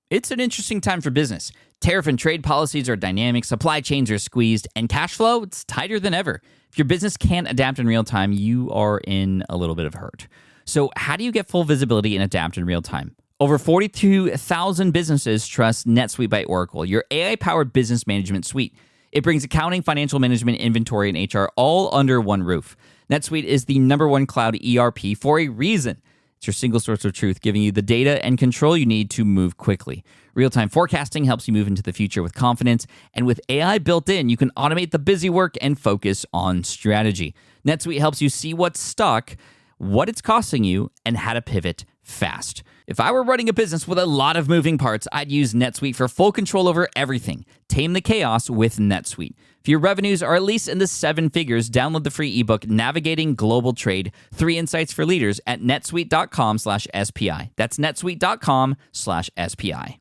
It's an interesting time for business. Tariff and trade policies are dynamic, supply chains are squeezed, and cash flow, it's tighter than ever. If your business can't adapt in real time, you are in a little bit of hurt. So how do you get full visibility and adapt in real time? Over 42,000 businesses trust NetSuite by Oracle, your AI-powered business management suite. It brings accounting, financial management, inventory, and HR all under one roof. NetSuite is the #1 cloud ERP for a reason. It's your single source of truth, giving you the data and control you need to move quickly. Real-time forecasting helps you move into the future with confidence, and with AI built in, you can automate the busy work and focus on strategy. NetSuite helps you see what's stuck, what it's costing you, and how to pivot fast. If I were running a business with a lot of moving parts, I'd use NetSuite for full control over everything. Tame the chaos with NetSuite. If your revenues are at least in the 7 figures, download the free ebook, Navigating Global Trade, 3 Insights for Leaders at netsuite.com/SPI. That's netsuite.com/SPI.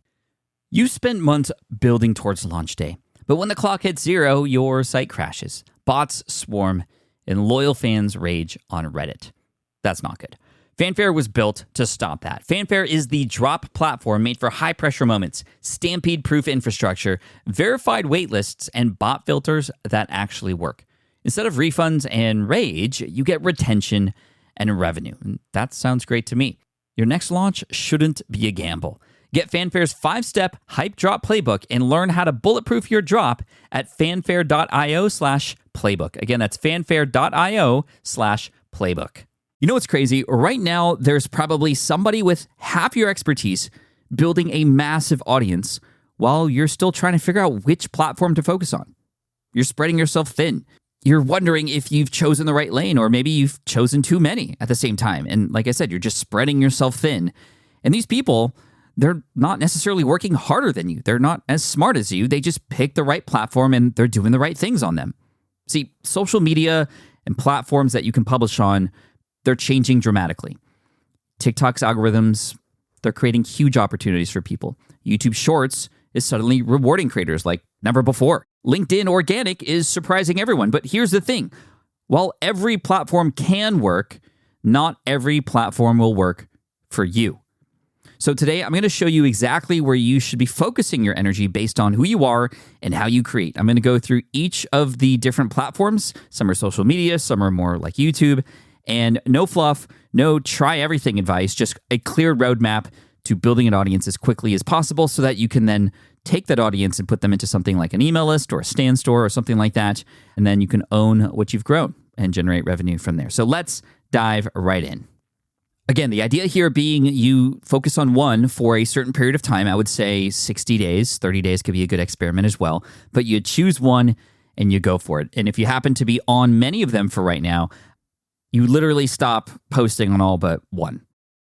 You spent months building towards launch day, but when the clock hits 0, your site crashes. Bots swarm, and loyal fans rage on Reddit. That's not good. Fanfare was built to stop that. Fanfare is the drop platform made for high-pressure moments, stampede-proof infrastructure, verified waitlists, and bot filters that actually work. Instead of refunds and rage, you get retention and revenue. And that sounds great to me. Your next launch shouldn't be a gamble. Get Fanfare's 5-step hype drop playbook and learn how to bulletproof your drop at fanfare.io/playbook. Again, that's fanfare.io/playbook. You know what's crazy? Right now, there's probably somebody with half your expertise building a massive audience while you're still trying to figure out which platform to focus on. You're spreading yourself thin. You're wondering if you've chosen the right lane, or maybe you've chosen too many at the same time. And like I said, you're just spreading yourself thin. And these people, they're not necessarily working harder than you. They're not as smart as you. They just picked the right platform and they're doing the right things on them. See, social media and platforms that you can publish on, they're changing dramatically. TikTok's algorithms, they're creating huge opportunities for people. YouTube Shorts is suddenly rewarding creators like never before. LinkedIn Organic is surprising everyone. But here's the thing. While every platform can work, not every platform will work for you. So today, I'm going to show you exactly where you should be focusing your energy based on who you are and how you create. I'm going to go through each of the different platforms. Some are social media, some are more like YouTube. And no fluff, no try everything advice, just a clear roadmap to building an audience as quickly as possible so that you can then take that audience and put them into something like an email list or a stand store or something like that. And then you can own what you've grown and generate revenue from there. So let's dive right in. Again, the idea here being you focus on one for a certain period of time. I would say 60 days, 30 days could be a good experiment as well. But you choose one and you go for it. And if you happen to be on many of them for right now, you literally stop posting on all but one.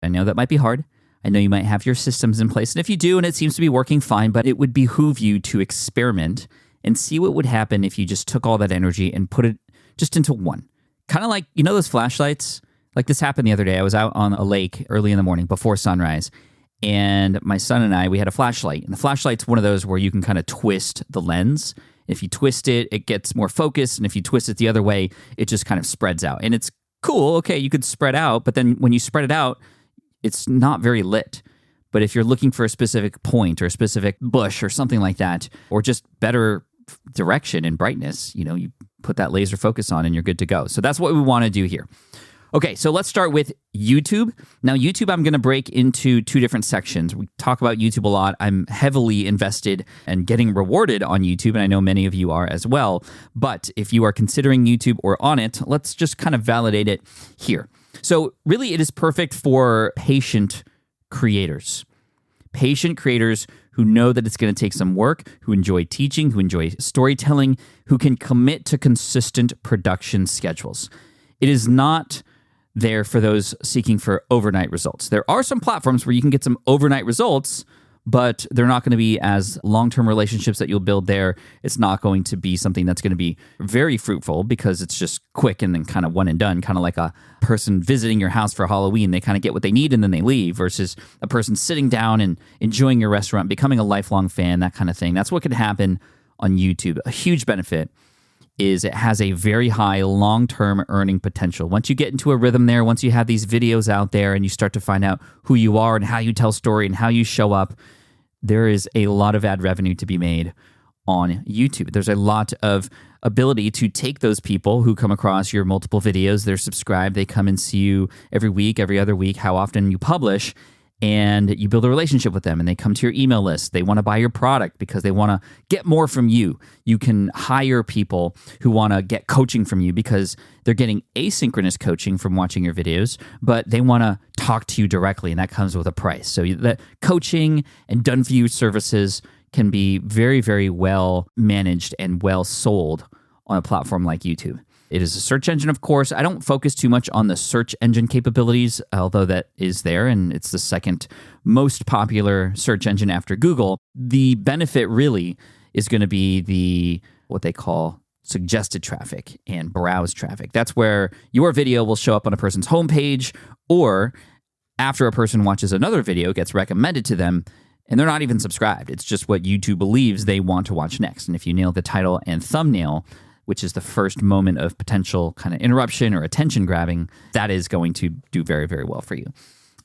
I know that might be hard. I know you might have your systems in place. And if you do, and it seems to be working fine, but it would behoove you to experiment and see what would happen if you just took all that energy and put it just into one. Kind of like, you know those flashlights? Like this happened the other day. I was out on a lake early in the morning before sunrise. And my son and I, we had a flashlight. And the flashlight's one of those where you can kind of twist the lens. If you twist it, it gets more focused. And if you twist it the other way, it just kind of spreads out. And it's cool, okay, you could spread out, but then when you spread it out, it's not very lit. But if you're looking for a specific point or a specific bush or something like that, or just better direction and brightness, you put that laser focus on and you're good to go. So that's what we want to do here. Okay, so let's start with YouTube. Now, YouTube, I'm going to break into 2 different sections. We talk about YouTube a lot. I'm heavily invested and getting rewarded on YouTube, and I know many of you are as well. But if you are considering YouTube or on it, let's just kind of validate it here. So really, it is perfect for patient creators. Patient creators who know that it's going to take some work, who enjoy teaching, who enjoy storytelling, who can commit to consistent production schedules. It is not there for those seeking for overnight results. There are some platforms where you can get some overnight results, but they're not going to be as long-term relationships that you'll build there. It's not going to be something that's going to be very fruitful because it's just quick and then kind of one and done, kind of like a person visiting your house for Halloween. They kind of get what they need and then they leave, versus a person sitting down and enjoying your restaurant, becoming a lifelong fan, that kind of thing. That's what could happen on YouTube. A huge benefit is it has a very high long-term earning potential. Once you get into a rhythm there, once you have these videos out there and you start to find out who you are and how you tell story and how you show up, there is a lot of ad revenue to be made on YouTube. There's a lot of ability to take those people who come across your multiple videos, they're subscribed, they come and see you every week, every other week, how often you publish, and you build a relationship with them and they come to your email list. They want to buy your product because they want to get more from you. You can hire people who want to get coaching from you because they're getting asynchronous coaching from watching your videos, but they want to talk to you directly, and that comes with a price. So that coaching and done-for-you services can be very, very well managed and well sold on a platform like YouTube. It is a search engine, of course. I don't focus too much on the search engine capabilities, although that is there, and it's the second most popular search engine after Google. The benefit really is going to be what they call suggested traffic and browse traffic. That's where your video will show up on a person's homepage, or after a person watches another video, it gets recommended to them, and they're not even subscribed. It's just what YouTube believes they want to watch next. And if you nail the title and thumbnail, which is the first moment of potential kind of interruption or attention grabbing, that is going to do very, very well for you.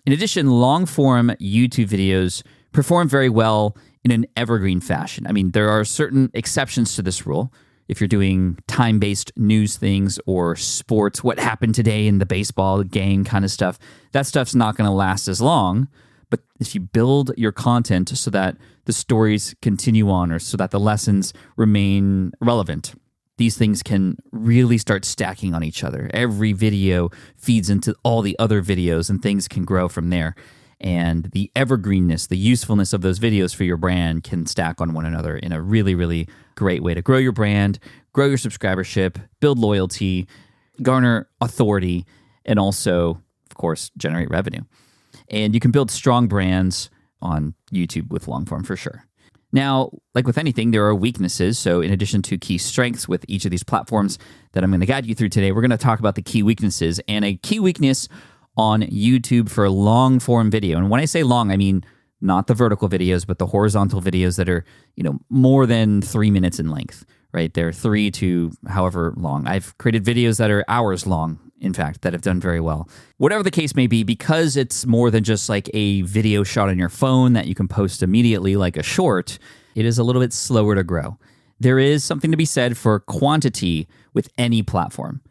In addition, long-form YouTube videos perform very well in an evergreen fashion. I mean, there are certain exceptions to this rule. If you're doing time-based news things or sports, what happened today in the baseball game kind of stuff, that stuff's not going to last as long. But if you build your content so that the stories continue on or so that the lessons remain relevant, these things can really start stacking on each other. Every video feeds into all the other videos and things can grow from there. And the evergreenness, the usefulness of those videos for your brand can stack on one another in a really, really great way to grow your brand, grow your subscribership, build loyalty, garner authority, and also, of course, generate revenue. And you can build strong brands on YouTube with long form for sure. Now, like with anything, there are weaknesses. So in addition to key strengths with each of these platforms that I'm going to guide you through today, we're going to talk about the key weaknesses. And a key weakness on YouTube for long form video. And when I say long, I mean not the vertical videos, but the horizontal videos that are, more than 3 minutes in length, right? They're 3 to however long. I've created videos that are hours long, in fact, that have done very well. Whatever the case may be, because it's more than just like a video shot on your phone that you can post immediately like a short, it is a little bit slower to grow. There is something to be said for quantity with any platform.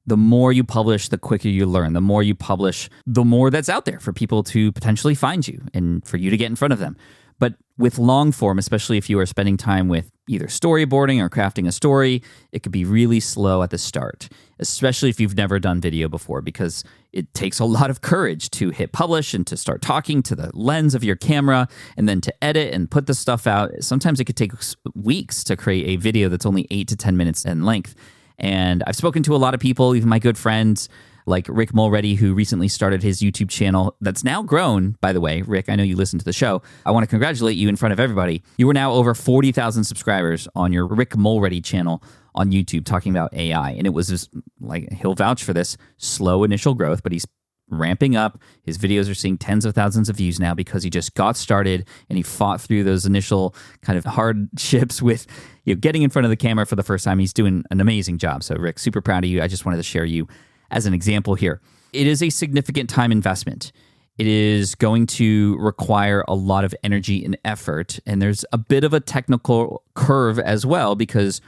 The more you publish, the quicker you learn. The more you publish, the more that's out there for people to potentially find you and for you to get in front of them. But with long form, especially if you are spending time with either storyboarding or crafting a story, it could be really slow at the start, especially if you've never done video before, because it takes a lot of courage to hit publish and to start talking to the lens of your camera and then to edit and put the stuff out. Sometimes it could take weeks to create a video that's only 8 to 10 minutes in length. And I've spoken to a lot of people, even my good friends, like Rick Mulready, who recently started his YouTube channel that's now grown, by the way. Rick, I know you listen to the show. I want to congratulate you in front of everybody. You are now over 40,000 subscribers on your Rick Mulready channel on YouTube talking about AI. And it was just like, he'll vouch for this, slow initial growth, but he's ramping up. His videos are seeing tens of thousands of views now because he just got started and he fought through those initial kind of hardships with getting in front of the camera for the first time. He's doing an amazing job. So Rick, super proud of you. I just wanted to share you as an example here. It is a significant time investment. It is going to require a lot of energy and effort. And there's a bit of a technical curve as well, because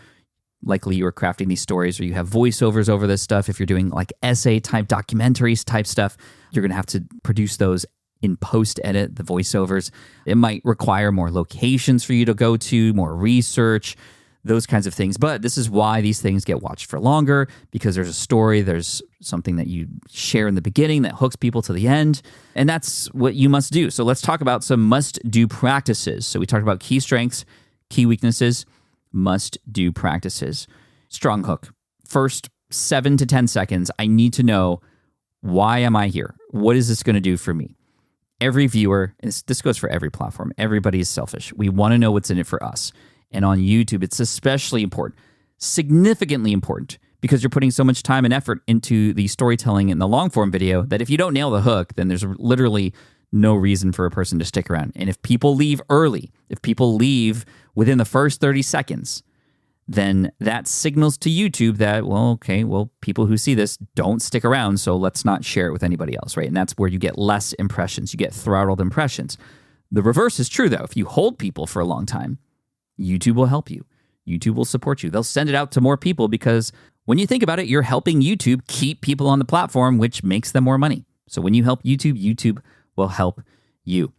likely you are crafting these stories or you have voiceovers over this stuff. If you're doing like essay type documentaries type stuff, you're going to have to produce those in post edit, the voiceovers. It might require more locations for you to go to, more research, those kinds of things. But this is why these things get watched for longer, because there's a story, there's something that you share in the beginning that hooks people to the end. And that's what you must do. So let's talk about some must-do practices. So we talked about key strengths, key weaknesses, must-do practices. Strong hook. First 7 to 10 seconds, I need to know, why am I here? What is this going to do for me? Every viewer, and this goes for every platform, everybody is selfish. We want to know what's in it for us. And on YouTube, it's especially important, significantly important, because you're putting so much time and effort into the storytelling in the long form video that if you don't nail the hook, then there's literally no reason for a person to stick around. And if people leave early, if people leave within the first 30 seconds, then that signals to YouTube that, people who see this don't stick around, so let's not share it with anybody else, right? And that's where you get less impressions. You get throttled impressions. The reverse is true, though. If you hold people for a long time, YouTube will help you. YouTube will support you. They'll send it out to more people because when you think about it, you're helping YouTube keep people on the platform, which makes them more money. So when you help YouTube, YouTube will help you.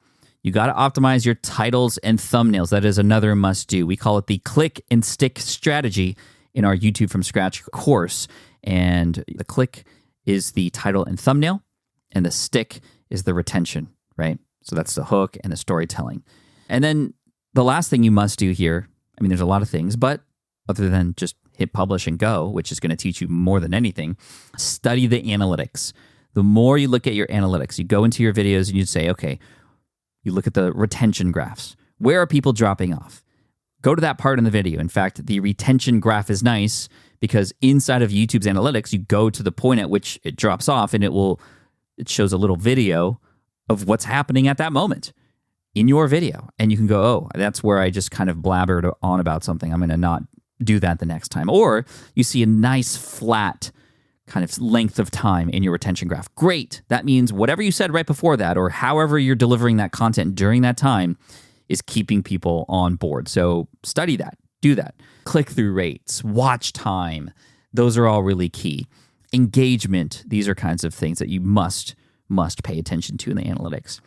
You got to optimize your titles and thumbnails. That is another must do. We call it the click and stick strategy in our YouTube from Scratch course. And the click is the title and thumbnail, and the stick is the retention, right? So that's the hook and the storytelling. And then the last thing you must do here, I mean, there's a lot of things, but other than just hit publish and go, which is going to teach you more than anything, study the analytics. The more you look at your analytics, you go into your videos and you say, okay, you look at the retention graphs. Where are people dropping off? Go to that part in the video. In fact, the retention graph is nice because inside of YouTube's analytics, you go to the point at which it drops off and it shows a little video of what's happening at that moment in your video. And you can go, oh, that's where I just kind of blabbered on about something. I'm going to not do that the next time. Or you see a nice flat kind of length of time in your retention graph. Great. That means whatever you said right before that or however you're delivering that content during that time is keeping people on board. So study that. Do that. Click-through rates, watch time. Those are all really key. Engagement. These are kinds of things that you must pay attention to in the analytics.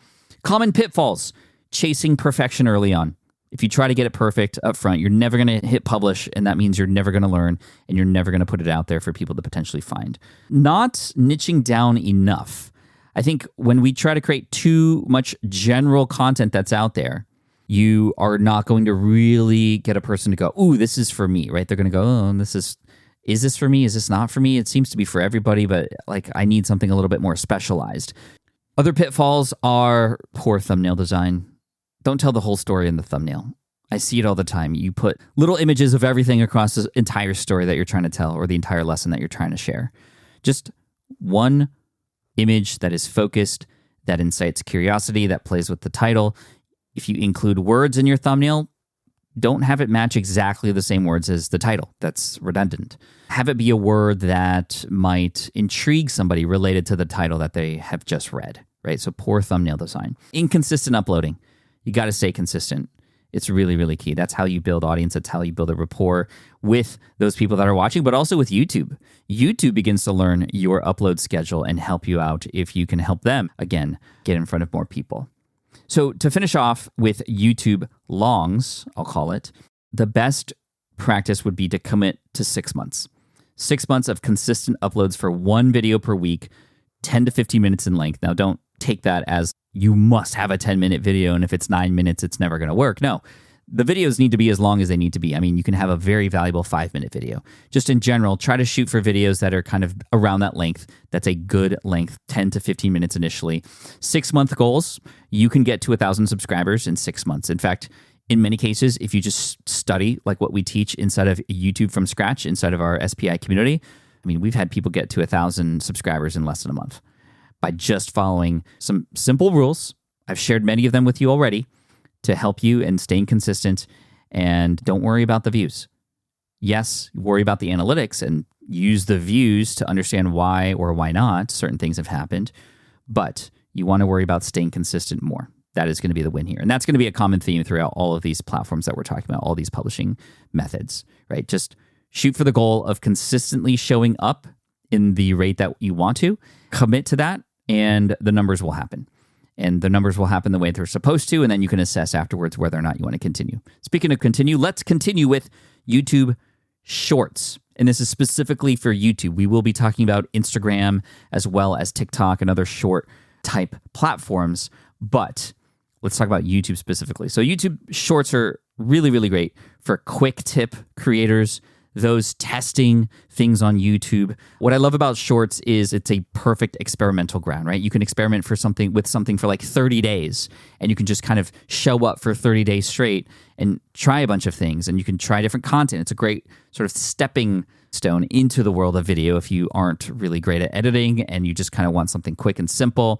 Common pitfalls. Chasing perfection early on. If you try to get it perfect up front, you're never going to hit publish, and that means you're never going to learn, and you're never going to put it out there for people to potentially find. Not niching down enough. I think when we try to create too much general content that's out there, you are not going to really get a person to go, ooh, this is for me, right? They're going to go, oh, is this for me? Is this not for me? It seems to be for everybody, but like I need something a little bit more specialized. Other pitfalls are poor thumbnail design. Don't tell the whole story in the thumbnail. I see it all the time. You put little images of everything across the entire story that you're trying to tell or the entire lesson that you're trying to share. Just one image that is focused, that incites curiosity, that plays with the title. If you include words in your thumbnail, don't have it match exactly the same words as the title. That's redundant. Have it be a word that might intrigue somebody related to the title that they have just read, right? So poor thumbnail design. Inconsistent uploading. You got to stay consistent. It's really, really key. That's how you build audience. That's how you build a rapport with those people that are watching, but also with YouTube. YouTube begins to learn your upload schedule and help you out if you can help them, again, get in front of more people. So to finish off with YouTube longs, I'll call it, the best practice would be to commit to 6 months. 6 months of consistent uploads for one video per week, 10 to 15 minutes in length. Now, don't take that as you must have a 10-minute video, and if it's 9 minutes, it's never going to work. No, the videos need to be as long as they need to be. I mean, you can have a very valuable 5-minute video. Just in general, try to shoot for videos that are kind of around that length. That's a good length, 10 to 15 minutes initially. 6-month goals, you can get to 1,000 subscribers in 6 months. In fact, in many cases, if you just study like what we teach inside of YouTube from Scratch, inside of our SPI community, I mean, we've had people get to 1,000 subscribers in less than a month by just following some simple rules. I've shared many of them with you already to help you in staying consistent, and don't worry about the views. Yes, worry about the analytics and use the views to understand why or why not certain things have happened, but you want to worry about staying consistent more. That is going to be the win here. And that's going to be a common theme throughout all of these platforms that we're talking about, all these publishing methods, right? Just shoot for the goal of consistently showing up in the rate that you want to, commit to that, and the numbers will happen. And the numbers will happen the way they're supposed to, and then you can assess afterwards whether or not you want to continue. Speaking of continue, let's continue with YouTube Shorts. And this is specifically for YouTube. We will be talking about Instagram as well as TikTok and other short type platforms, but let's talk about YouTube specifically. So YouTube Shorts are really, really great for quick tip creators, those testing things on YouTube. What I love about Shorts is it's a perfect experimental ground, right? You can experiment with something for like 30 days, and you can just kind of show up for 30 days straight and try a bunch of things, and you can try different content. It's a great sort of stepping stone into the world of video if you aren't really great at editing and you just kind of want something quick and simple.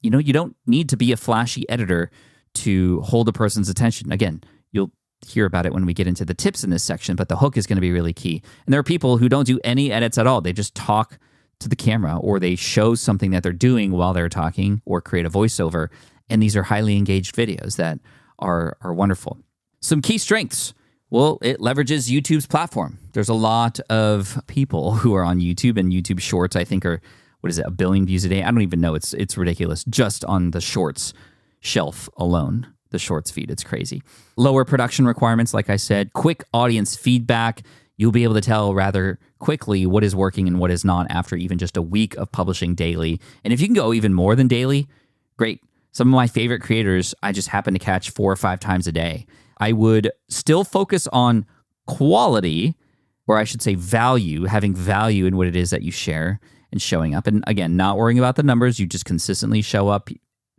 You know, you don't need to be a flashy editor to hold a person's attention. Again, you'll hear about it when we get into the tips in this section, but the hook is going to be really key. And there are people who don't do any edits at all. They just talk to the camera, or they show something that they're doing while they're talking, or create a voiceover, And these are highly engaged videos that are wonderful. Some key strengths. Well, it leverages YouTube's platform. There's a lot of people who are on YouTube, and YouTube Shorts, I think, are, 1 billion views a day? I don't even know. It's ridiculous. Just on the Shorts shelf alone, the Shorts feed, it's crazy. Lower production requirements, like I said. Quick audience feedback. You'll be able to tell rather quickly what is working and what is not after even just a week of publishing daily. And if you can go even more than daily, great. Some of my favorite creators, I just happen to catch 4 or 5 times a day. I would still focus on quality, or I should say value, having value in what it is that you share and showing up. And again, not worrying about the numbers. You just consistently show up.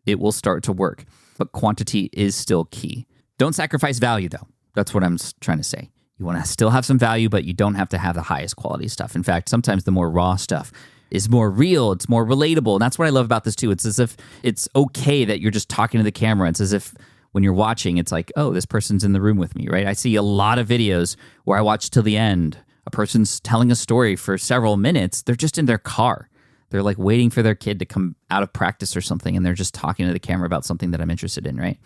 It will start to work. But quantity is still key. Don't sacrifice value, though. That's what I'm trying to say. You want to still have some value, but you don't have to have the highest quality stuff. In fact, sometimes the more raw stuff is more real. It's more relatable. And that's what I love about this too. It's as if it's okay that you're just talking to the camera. It's as if when you're watching, it's like, oh, this person's in the room with me, right? I see a lot of videos where I watch till the end. A person's telling a story for several minutes. They're just in their car. They're like waiting for their kid to come out of practice or something, and they're just talking to the camera about something that I'm interested in, right?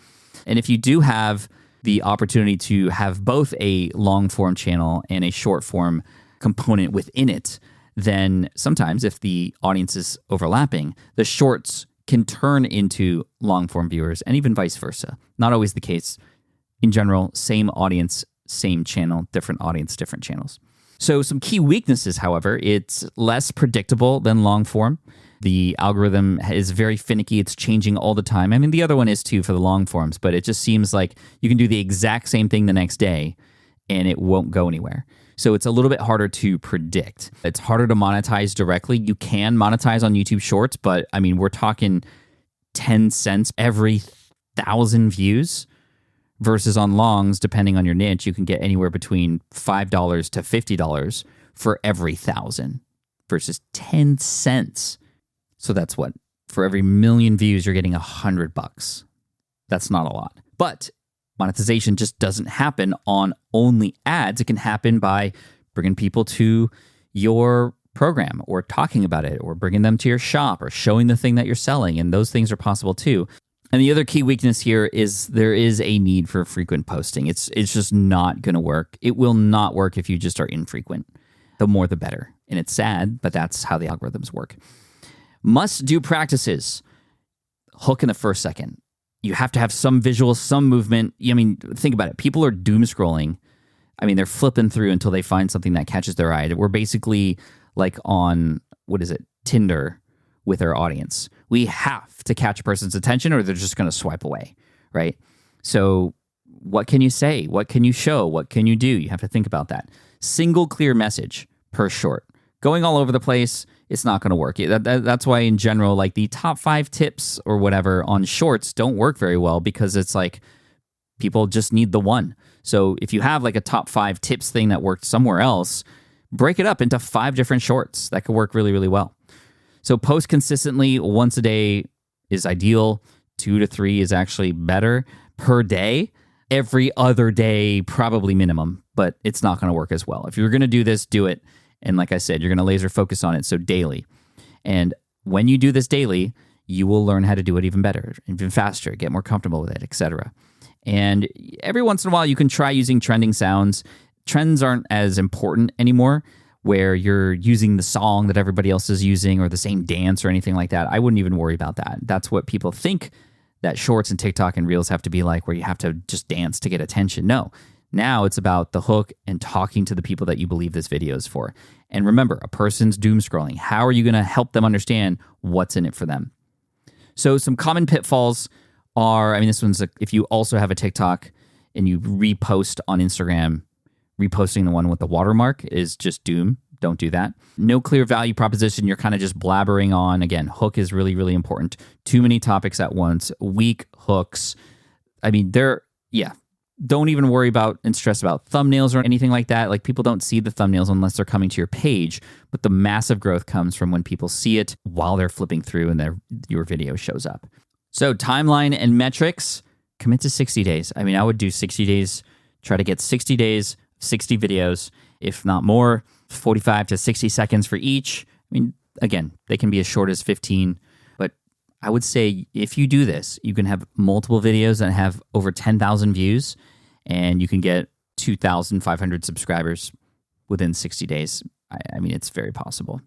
And if you do have the opportunity to have both a long form channel and a short form component within it, then sometimes if the audience is overlapping, the shorts can turn into long form viewers, and even vice versa. Not always the case. In general, same audience, same channel, different audience, different channels. So some key weaknesses, however, it's less predictable than long form. The algorithm is very finicky. It's changing all the time. I mean, the other one is too for the long forms, but it just seems like you can do the exact same thing the next day and it won't go anywhere. So it's a little bit harder to predict. It's harder to monetize directly. You can monetize on YouTube Shorts, but I mean, we're talking 10 cents every 1,000 views versus on longs, depending on your niche, you can get anywhere between $5 to $50 for every 1,000 versus 10 cents. So that's what? For every 1,000,000 views, you're getting $100. That's not a lot. But monetization just doesn't happen on only ads. It can happen by bringing people to your program or talking about it or bringing them to your shop or showing the thing that you're selling. And those things are possible too. And the other key weakness here is there is a need for frequent posting. It's just not going to work. It will not work if you just are infrequent. The more, the better. And it's sad, but that's how the algorithms work. Must-do practices. Hook in the first second. You have to have some visuals, some movement. I mean, think about it. People are doom scrolling. I mean, they're flipping through until they find something that catches their eye. We're basically like on, Tinder with our audience. We have to catch a person's attention or they're just going to swipe away, right? So what can you say? What can you show? What can you do? You have to think about that. Single clear message per short. Going all over the place, it's not going to work. That's why in general, like the top 5 tips or whatever on shorts don't work very well because it's like people just need the one. So if you have like a top 5 tips thing that worked somewhere else, break it up into 5 different shorts. That could work really, really well. So post consistently once a day is ideal. 2 to 3 is actually better per day. Every other day, probably minimum, but it's not going to work as well. If you're going to do this, do it. And like I said, you're going to laser focus on it. So daily. And when you do this daily, you will learn how to do it even better, even faster, get more comfortable with it, etc. And every once in a while, you can try using trending sounds. Trends aren't as important anymore, where you're using the song that everybody else is using or the same dance or anything like that. I wouldn't even worry about that. That's what people think that shorts and TikTok and Reels have to be like, where you have to just dance to get attention. No. Now it's about the hook and talking to the people that you believe this video is for. And remember, a person's doom scrolling. How are you going to help them understand what's in it for them? So some common pitfalls are, this one's if you also have a TikTok and you repost on Instagram, reposting the one with the watermark is just doom. Don't do that. No clear value proposition. You're kind of just blabbering on. Again, hook is really, really important. Too many topics at once. Weak hooks. Don't even worry about and stress about thumbnails or anything like that. Like people don't see the thumbnails unless they're coming to your page. But the massive growth comes from when people see it while they're flipping through and your video shows up. So timeline and metrics, commit to 60 days. I would do 60 days, try to get 60 days, 60 videos, if not more, 45 to 60 seconds for each. Again, they can be as short as 15, but I would say if you do this, you can have multiple videos that have over 10,000 views, and you can get 2,500 subscribers within 60 days. I mean, it's very possible,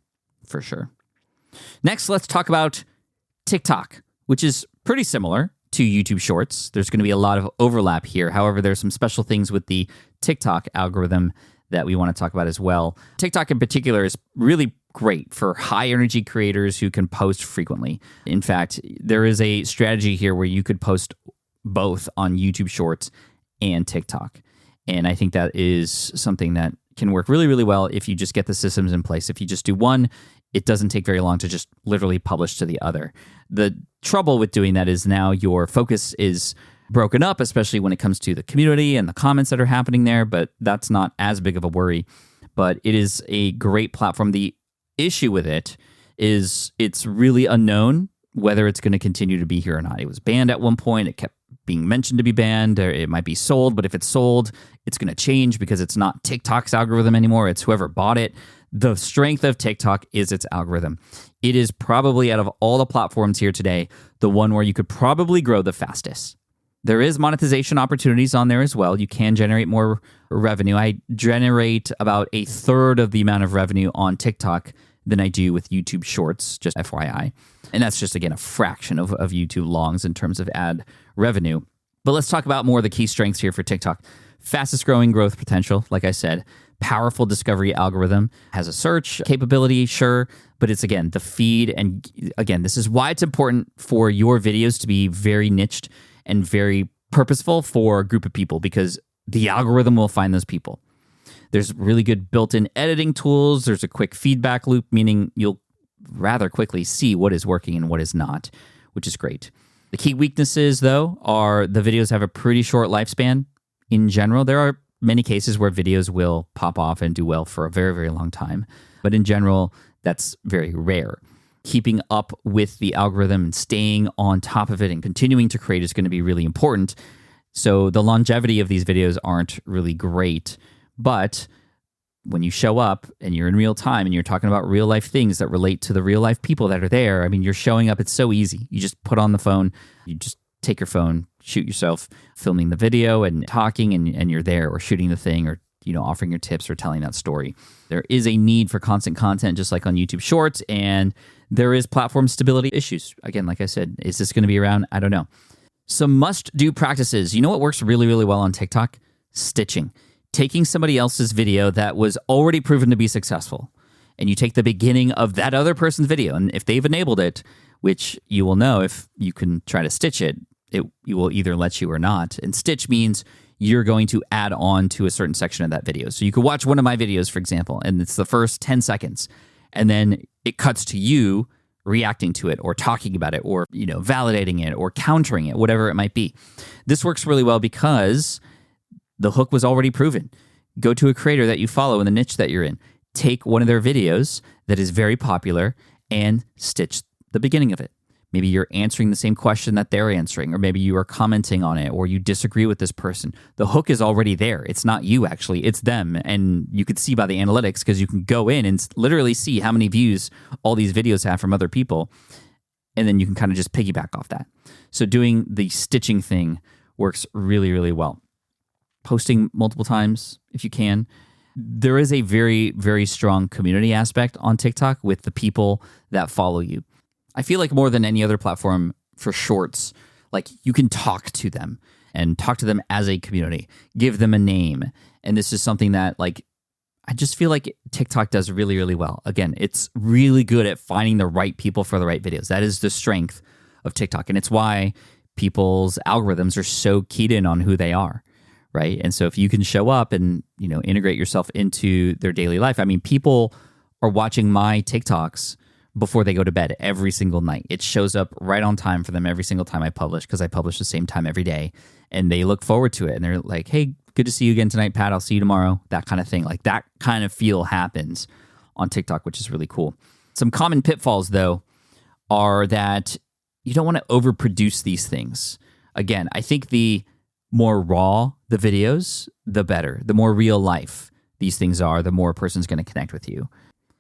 for sure. Next, let's talk about TikTok, which is pretty similar to YouTube Shorts. There's going to be a lot of overlap here. However, there's some special things with the TikTok algorithm that we want to talk about as well. TikTok in particular is really great for high energy creators who can post frequently. In fact, there is a strategy here where you could post both on YouTube Shorts and TikTok. And I think that is something that can work really, really well if you just get the systems in place. If you just do one, it doesn't take very long to just literally publish to the other. The trouble with doing that is now your focus is broken up, especially when it comes to the community and the comments that are happening there, but that's not as big of a worry. But it is a great platform. The issue with it is it's really unknown whether it's going to continue to be here or not. It was banned at one point. It kept being mentioned to be banned, or it might be sold, but if it's sold, it's going to change because it's not TikTok's algorithm anymore. It's whoever bought it. The strength of TikTok is its algorithm. It is probably, out of all the platforms here today, the one where you could probably grow the fastest. There is monetization opportunities on there as well. You can generate more revenue. I generate about a third of the amount of revenue on TikTok than I do with YouTube Shorts, just FYI. And that's just, again, a fraction of YouTube Longs in terms of ad revenue. But let's talk about more of the key strengths here for TikTok. Fastest growing growth potential, like I said. Powerful discovery algorithm. Has a search capability, sure. But it's, again, the feed. And again, this is why it's important for your videos to be very niched and very purposeful for a group of people, because the algorithm will find those people. There's really good built-in editing tools. There's a quick feedback loop, meaning you'll rather quickly see what is working and what is not, which is great. The key weaknesses, though, are the videos have a pretty short lifespan in general. There are many cases where videos will pop off and do well for a very, very long time. But in general, that's very rare. Keeping up with the algorithm and staying on top of it and continuing to create is going to be really important. So the longevity of these videos aren't really great. But when you show up and you're in real time and you're talking about real life things that relate to the real life people that are there, I mean, you're showing up. It's so easy. You just put on the phone, you just take your phone, shoot yourself filming the video and talking, and you're there, or shooting the thing, or offering your tips or telling that story. There is a need for constant content, just like on YouTube Shorts, and there is platform stability issues. Again, like I said, is this going to be around? I don't know. Some must-do practices. You know what works really, really well on TikTok? Stitching. Taking somebody else's video that was already proven to be successful, and you take the beginning of that other person's video, and if they've enabled it, which you will know if you can try to stitch it, it will either let you or not. And stitch means you're going to add on to a certain section of that video. So you could watch one of my videos, for example, and it's the first 10 seconds, and then it cuts to you reacting to it, or talking about it, or validating it, or countering it, whatever it might be. This works really well because the hook was already proven. Go to a creator that you follow in the niche that you're in. Take one of their videos that is very popular and stitch the beginning of it. Maybe you're answering the same question that they're answering, or maybe you are commenting on it, or you disagree with this person. The hook is already there. It's not you, actually. It's them. And you could see by the analytics, because you can go in and literally see how many views all these videos have from other people. And then you can kind of just piggyback off that. So doing the stitching thing works really, really well. Posting multiple times if you can. There is a very, very strong community aspect on TikTok with the people that follow you. I feel like more than any other platform for shorts, like you can talk to them and talk to them as a community, give them a name. And this is something that I just feel like TikTok does really, really well. Again, it's really good at finding the right people for the right videos. That is the strength of TikTok. And it's why people's algorithms are so keyed in on who they are. Right. And so if you can show up and, integrate yourself into their daily life. I mean, people are watching my TikToks before they go to bed every single night. It shows up right on time for them every single time I publish, because I publish the same time every day, and they look forward to it. And they're like, hey, good to see you again tonight, Pat. I'll see you tomorrow. That kind of thing. Like that kind of feel happens on TikTok, which is really cool. Some common pitfalls, though, are that you don't want to overproduce these things. Again, I think the more raw the videos, the better. The more real life these things are, the more a person's going to connect with you.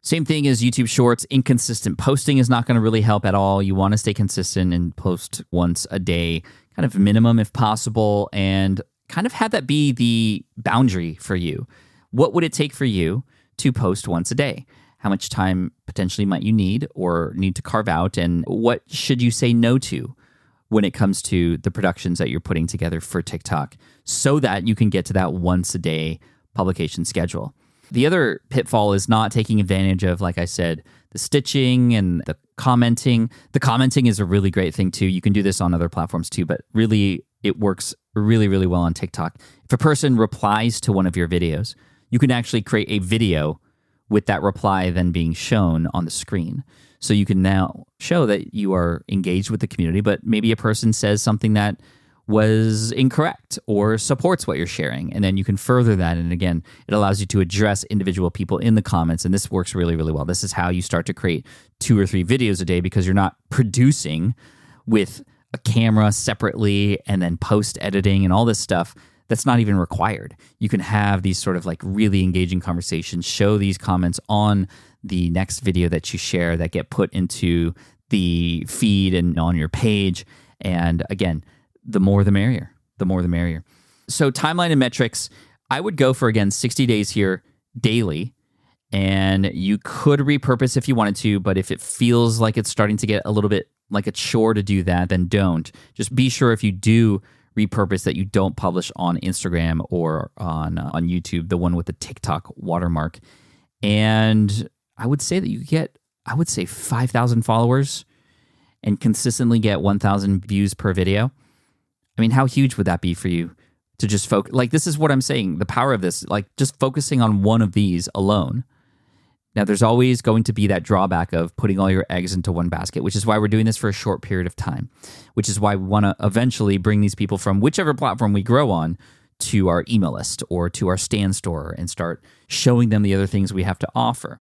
Same thing as YouTube Shorts. Inconsistent posting is not going to really help at all. You want to stay consistent and post once a day, kind of minimum if possible, and kind of have that be the boundary for you. What would it take for you to post once a day? How much time potentially might you need or need to carve out? And what should you say no to when it comes to the productions that you're putting together for TikTok so that you can get to that once a day publication schedule? The other pitfall is not taking advantage of, like I said, the stitching and the commenting. The commenting is a really great thing too. You can do this on other platforms too, but really it works really, really well on TikTok. If a person replies to one of your videos, you can actually create a video with that reply then being shown on the screen. So you can now show that you are engaged with the community, but maybe a person says something that was incorrect or supports what you're sharing. And then you can further that. And again, it allows you to address individual people in the comments. And this works really, really well. This is how you start to create 2 or 3 videos a day because you're not producing with a camera separately and then post editing and all this stuff. That's not even required. You can have these sort of like really engaging conversations, show these comments on the next video that you share that get put into the feed and on your page. And again, the more the merrier, the more the merrier. So timeline and metrics, I would go for, again, 60 days here daily. And you could repurpose if you wanted to, but if it feels like it's starting to get a little bit like a chore to do that, then don't. Just be sure if you do repurpose that you don't publish on Instagram or on YouTube, the one with the TikTok watermark. And I would say that you get, 5,000 followers and consistently get 1,000 views per video. I mean, how huge would that be for you to just focus? Like, this is what I'm saying, the power of this, like just focusing on one of these alone. Now, there's always going to be that drawback of putting all your eggs into one basket, which is why we're doing this for a short period of time, which is why we want to eventually bring these people from whichever platform we grow on to our email list or to our Stand store and start showing them the other things we have to offer.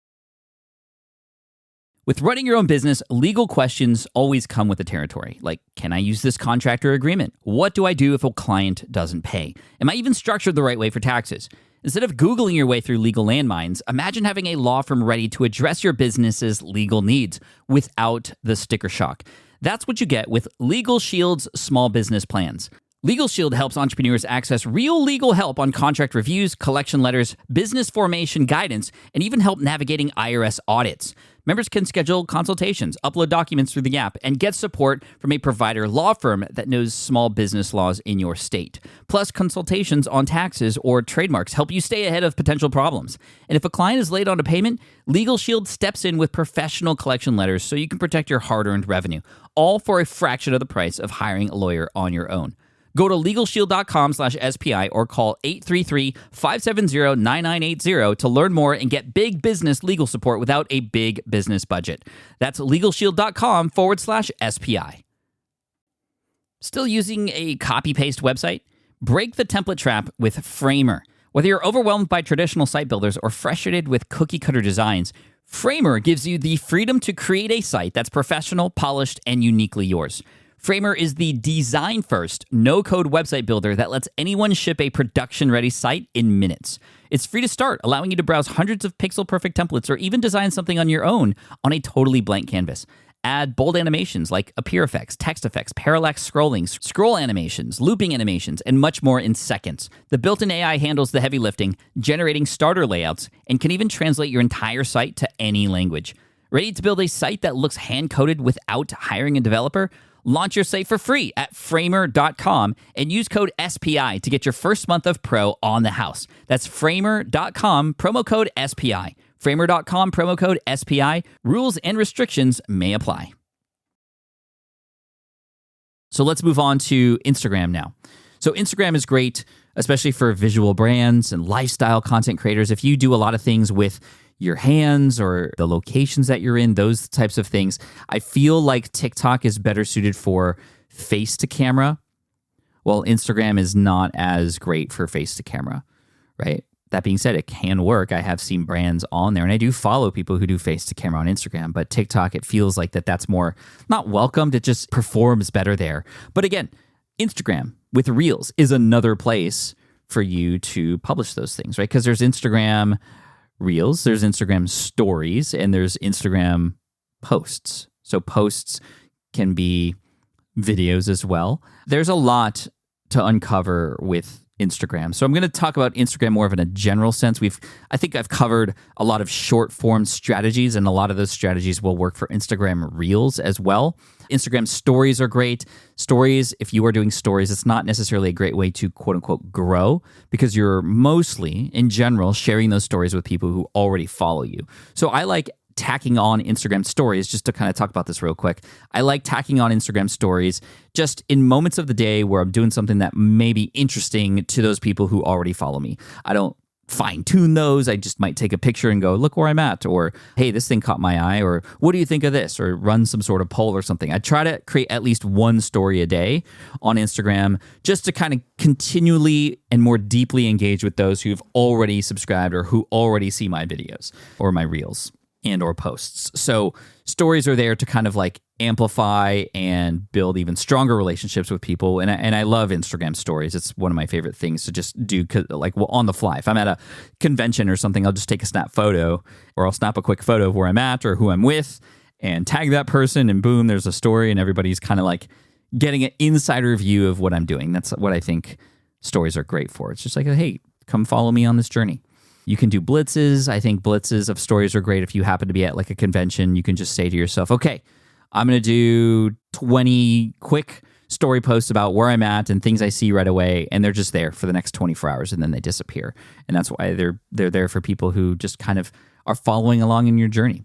With running your own business, legal questions always come with the territory. Like, can I use this contract or agreement? What do I do if a client doesn't pay? Am I even structured the right way for taxes? Instead of Googling your way through legal landmines, imagine having a law firm ready to address your business's legal needs without the sticker shock. That's what you get with Legal Shield's small business plans. Legal Shield helps entrepreneurs access real legal help on contract reviews, collection letters, business formation guidance, and even help navigating IRS audits. Members can schedule consultations, upload documents through the app, and get support from a provider law firm that knows small business laws in your state. Plus, consultations on taxes or trademarks help you stay ahead of potential problems. And if a client is late on a payment, Legal Shield steps in with professional collection letters so you can protect your hard-earned revenue, all for a fraction of the price of hiring a lawyer on your own. Go to LegalShield.com/SPI or call 833-570-9980 to learn more and get big business legal support without a big business budget. That's LegalShield.com/SPI. Still using a copy-paste website? Break the template trap with Framer. Whether you're overwhelmed by traditional site builders or frustrated with cookie-cutter designs, Framer gives you the freedom to create a site that's professional, polished, and uniquely yours. Framer is the design-first, no-code website builder that lets anyone ship a production-ready site in minutes. It's free to start, allowing you to browse hundreds of pixel-perfect templates or even design something on your own on a totally blank canvas. Add bold animations like appear effects, text effects, parallax scrolling, scroll animations, looping animations, and much more in seconds. The built-in AI handles the heavy lifting, generating starter layouts, and can even translate your entire site to any language. Ready to build a site that looks hand-coded without hiring a developer? Launch your site for free at Framer.com and use code SPI to get your first month of Pro on the house. That's Framer.com, promo code SPI. Framer.com, promo code SPI. Rules and restrictions may apply. So let's move on to Instagram now. So Instagram is great, especially for visual brands and lifestyle content creators. If you do a lot of things with your hands or the locations that you're in, those types of things. I feel like TikTok is better suited for face to camera. Well, Instagram is not as great for face to camera, right? That being said, it can work. I have seen brands on there and I do follow people who do face to camera on Instagram, but TikTok, it feels like that's more not welcomed. It just performs better there. But again, Instagram with Reels is another place for you to publish those things, right? Because there's Instagram Reels, there's Instagram Stories, and there's Instagram Posts. So posts can be videos as well. There's a lot to uncover with Instagram. So I'm going to talk about Instagram more of in a general sense. I think I've covered a lot of short form strategies, and a lot of those strategies will work for Instagram Reels as well. Instagram Stories are great. Stories, if you are doing stories, it's not necessarily a great way to quote unquote grow, because you're mostly in general sharing those stories with people who already follow you. So I like tacking on Instagram Stories, just to kind of talk about this real quick. I like tacking on Instagram Stories just in moments of the day where I'm doing something that may be interesting to those people who already follow me. I don't fine tune those. I just might take a picture and go, look where I'm at, or hey, this thing caught my eye, or what do you think of this, or run some sort of poll or something. I try to create at least one story a day on Instagram just to kind of continually and more deeply engage with those who've already subscribed or who already see my videos or my reels and or posts. So stories are there to kind of like amplify and build even stronger relationships with people. And I love Instagram Stories. It's one of my favorite things to just do, like on the fly. If I'm at a convention or something, I'll just take a snap photo, or I'll snap a quick photo of where I'm at or who I'm with and tag that person, and boom, there's a story, and everybody's kind of like getting an insider view of what I'm doing. That's what I think stories are great for. It's just like, hey, come follow me on this journey. You can do blitzes. I think blitzes of stories are great if you happen to be at like a convention. You can just say to yourself, okay, I'm going to do 20 quick story posts about where I'm at and things I see right away, and they're just there for the next 24 hours, and then they disappear. And that's why they're there for people who just kind of are following along in your journey.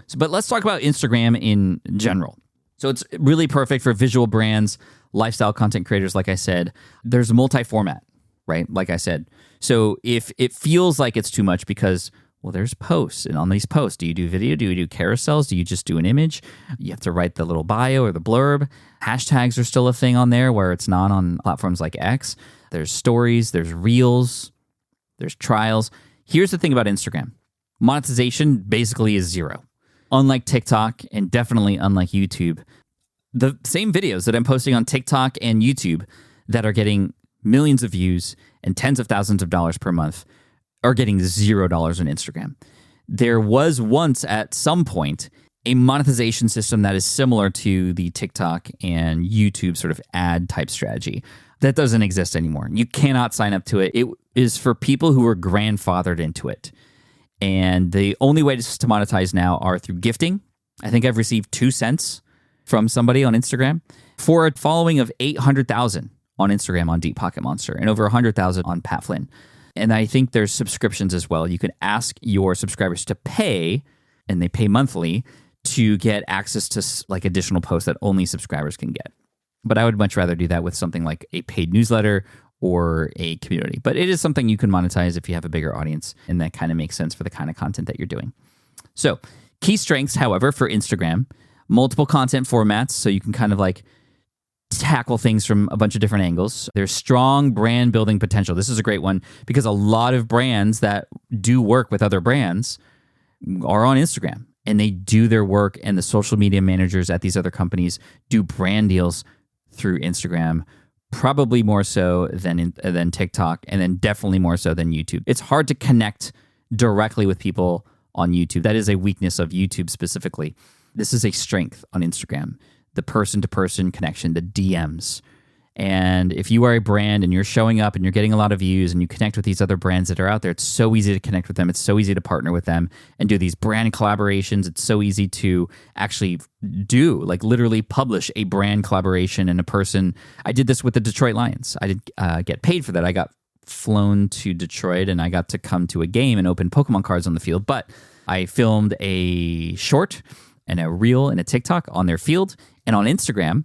So, but let's talk about Instagram in general. So it's really perfect for visual brands, lifestyle content creators, like I said. There's multi-format, right? Like I said. So if it feels like it's too much because, well, there's posts, and on these posts, do you do video? Do you do carousels? Do you just do an image? You have to write the little bio or the blurb. Hashtags are still a thing on there where it's not on platforms like X. There's stories, there's reels, there's trials. Here's the thing about Instagram. Monetization basically is zero. Unlike TikTok, and definitely unlike YouTube, the same videos that I'm posting on TikTok and YouTube that are getting millions of views and tens of thousands of dollars per month are getting $0 on Instagram. There was once at some point a monetization system that is similar to the TikTok and YouTube sort of ad type strategy. That doesn't exist anymore. You cannot sign up to it. It is for people who are grandfathered into it. And the only ways to monetize now are through gifting. I think I've received 2 cents from somebody on Instagram for a following of 800,000 on Instagram on Deep Pocket Monster, and over 100,000 on Pat Flynn. And I think there's subscriptions as well. You can ask your subscribers to pay, and they pay monthly, to get access to like additional posts that only subscribers can get. But I would much rather do that with something like a paid newsletter or a community. But it is something you can monetize if you have a bigger audience, and that kind of makes sense for the kind of content that you're doing. So key strengths, however, for Instagram, multiple content formats, so you can kind of like tackle things from a bunch of different angles. There's strong brand building potential. This is a great one because a lot of brands that do work with other brands are on Instagram, and they do their work, and the social media managers at these other companies do brand deals through Instagram, probably more so than TikTok, and then definitely more so than YouTube. It's hard to connect directly with people on YouTube. That is a weakness of YouTube specifically. This is a strength on Instagram. The person-to-person connection, the DMs. And if you are a brand and you're showing up and you're getting a lot of views and you connect with these other brands that are out there, it's so easy to connect with them. It's so easy to partner with them and do these brand collaborations. It's so easy to actually do, like literally publish a brand collaboration and a person. I did this with the Detroit Lions. I did get paid for that. I got flown to Detroit and I got to come to a game and open Pokemon cards on the field. But I filmed a short and a reel and a TikTok on their field. And on Instagram,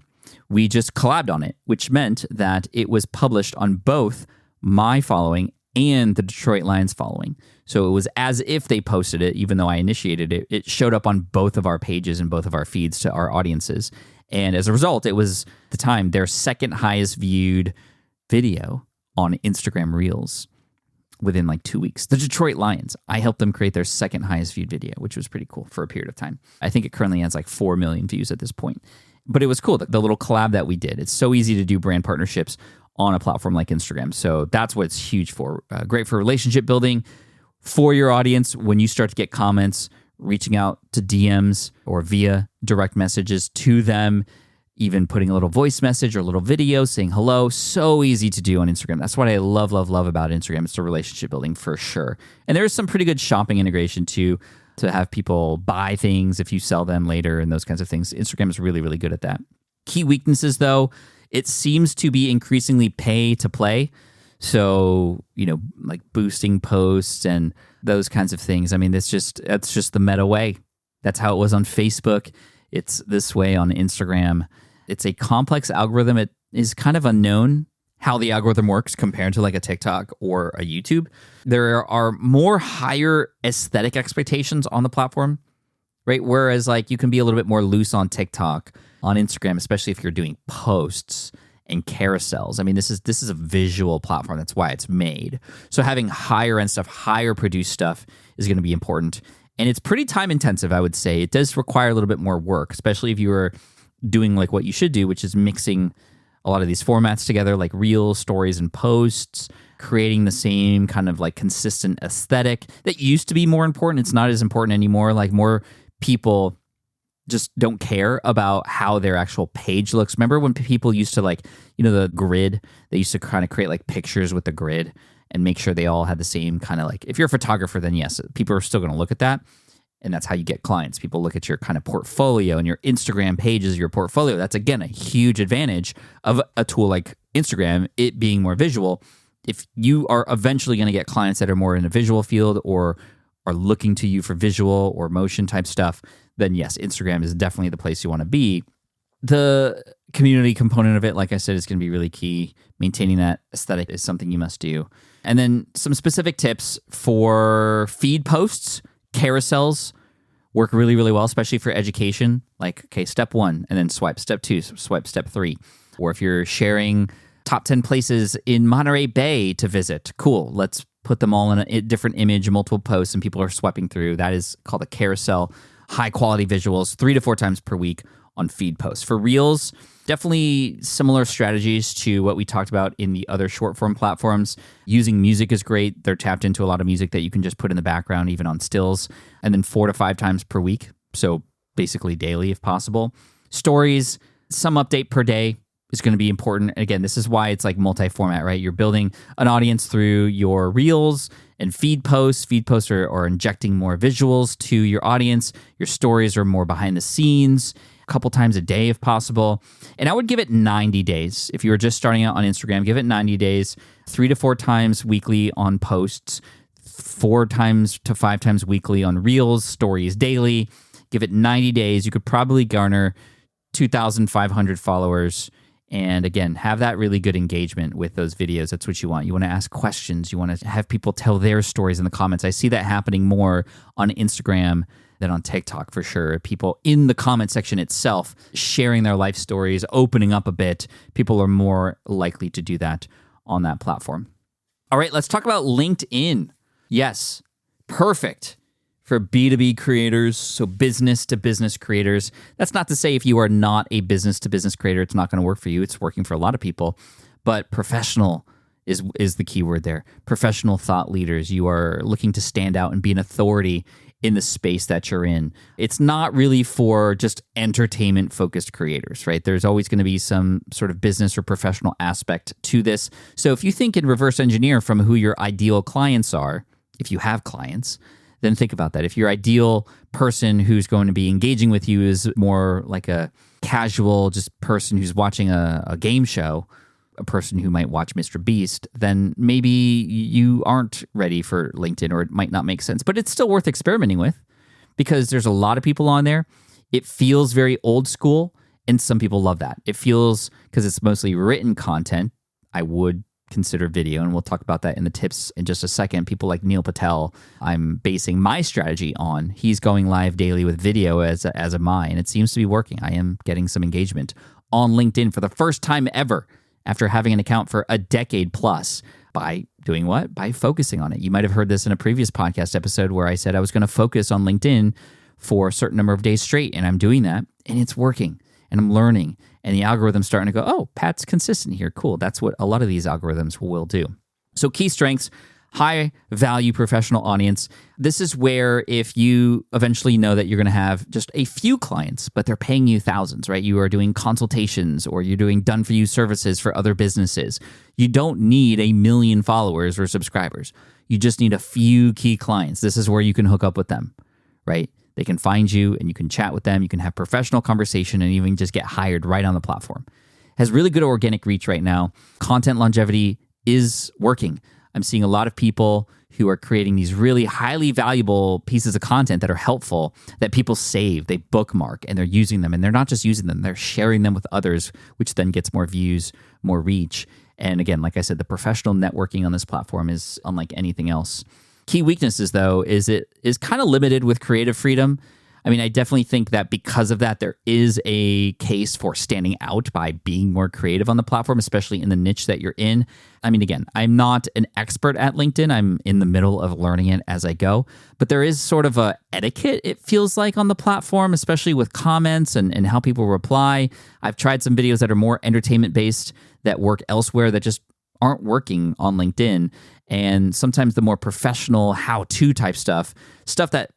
we just collabed on it, which meant that it was published on both my following and the Detroit Lions following. So it was as if they posted it, even though I initiated it. It showed up on both of our pages and both of our feeds to our audiences. And as a result, it was, at the time, their second highest viewed video on Instagram Reels within like 2 weeks. The Detroit Lions, I helped them create their second highest viewed video, which was pretty cool for a period of time. I think it currently has like 4 million views at this point. But it was cool, the little collab that we did. It's so easy to do brand partnerships on a platform like Instagram. So that's what it's huge for. Great for relationship building. for your audience when you start to get comments, reaching out to DMs or via direct messages to them, even putting a little voice message or a little video saying hello. So easy to do on Instagram. That's what I love about Instagram. It's the relationship building for sure. And there's some pretty good shopping integration too, to have people buy things if you sell them later and those kinds of things. Instagram is really, really good at that. Key weaknesses though, it seems to be increasingly pay to play. So, like boosting posts and those kinds of things. I mean, that's just the meta way. That's how it was on Facebook. It's this way on Instagram. It's a complex algorithm. It is kind of unknown how the algorithm works compared to like a TikTok or a YouTube. There are more higher aesthetic expectations on the platform, right? Whereas like you can be a little bit more loose on TikTok, on Instagram, especially if you're doing posts and carousels. I mean, this is a visual platform. That's why it's made. So having higher end stuff, higher produced stuff is going to be important. And it's pretty time intensive, I would say. It does require a little bit more work, especially if you are doing like what you should do, which is mixing a lot of these formats together, like reels, stories, and posts, creating the same kind of like consistent aesthetic that used to be more important. It's not as important anymore. Like more people just don't care about how their actual page looks. Remember when people used to like, the grid, they used to kind of create like pictures with the grid and make sure they all had the same kind of like, if you're a photographer, then yes, people are still going to look at that. And that's how you get clients. People look at your kind of portfolio, and your Instagram page is your portfolio. That's, again, a huge advantage of a tool like Instagram, it being more visual. If you are eventually going to get clients that are more in a visual field or are looking to you for visual or motion type stuff, then yes, Instagram is definitely the place you want to be. The community component of it, like I said, is going to be really key. Maintaining that aesthetic is something you must do. And then some specific tips for feed posts. Carousels work really, really well, especially for education. Like, okay, step 1, and then swipe step 2, swipe step 3. Or if you're sharing top 10 places in Monterey Bay to visit, cool, let's put them all in a different image, multiple posts, and people are swiping through. That is called a carousel. High quality visuals, 3 to 4 times per week on feed posts. For Reels, definitely similar strategies to what we talked about in the other short form platforms. Using music is great. They're tapped into a lot of music that you can just put in the background, even on stills. And then 4 to 5 times per week. So basically daily if possible. Stories, some update per day is going to be important. Again, this is why it's like multi-format, right? You're building an audience through your Reels and feed posts. Feed posts are injecting more visuals to your audience. Your stories are more behind the scenes, a couple times a day if possible. And I would give it 90 days. If you were just starting out on Instagram, give it 90 days, 3 to 4 times weekly on posts, 4 times to 5 times weekly on Reels, stories daily. Give it 90 days. You could probably garner 2,500 followers. And again, have that really good engagement with those videos. That's what you want. You want to ask questions. You want to have people tell their stories in the comments. I see that happening more on Instagram than on TikTok for sure. People in the comment section itself sharing their life stories, opening up a bit. People are more likely to do that on that platform. All right, let's talk about LinkedIn. Yes, perfect for B2B creators, so business to business creators. That's not to say if you are not a business to business creator, it's not going to work for you. It's working for a lot of people, but professional is the key word there. Professional thought leaders. You are looking to stand out and be an authority in the space that you're in. It's not really for just entertainment-focused creators, right? There's always going to be some sort of business or professional aspect to this. So if you think in reverse engineer from who your ideal clients are, if you have clients, then think about that. If your ideal person who's going to be engaging with you is more like a casual just person who's watching a game show, a person who might watch Mr. Beast, then maybe you aren't ready for LinkedIn, or it might not make sense. But it's still worth experimenting with because there's a lot of people on there. It feels very old school, and some people love that. It feels, because it's mostly written content, I would consider video, and we'll talk about that in the tips in just a second. People like Neil Patel, I'm basing my strategy on. He's going live daily with video as am I, and it seems to be working. I am getting some engagement on LinkedIn for the first time ever after having an account for a decade plus. By doing what? By focusing on it. You might have heard this in a previous podcast episode where I said I was going to focus on LinkedIn for a certain number of days straight, and I'm doing that, and it's working, and I'm learning, and the algorithm's starting to go, oh, Pat's consistent here. Cool. That's what a lot of these algorithms will do. So key strengths, high value professional audience. This is where if you eventually know that you're going to have just a few clients, but they're paying you thousands, right? You are doing consultations or you're doing done for you services for other businesses. You don't need 1 million followers or subscribers. You just need a few key clients. This is where you can hook up with them, right? They can find you and you can chat with them. You can have professional conversation and even just get hired right on the platform. Has really good organic reach right now. Content longevity is working. I'm seeing a lot of people who are creating these really highly valuable pieces of content that are helpful, that people save, they bookmark, and they're using them. And they're not just using them, they're sharing them with others, which then gets more views, more reach. And again, like I said, the professional networking on this platform is unlike anything else. Key weaknesses, though, is it is kind of limited with creative freedom. I mean, I definitely think that because of that, there is a case for standing out by being more creative on the platform, especially in the niche that you're in. I mean, again, I'm not an expert at LinkedIn. I'm in the middle of learning it as I go. But there is sort of a etiquette, it feels like, on the platform, especially with comments and how people reply. I've tried some videos that are more entertainment-based that work elsewhere that just aren't working on LinkedIn. And sometimes the more professional how-to type stuff that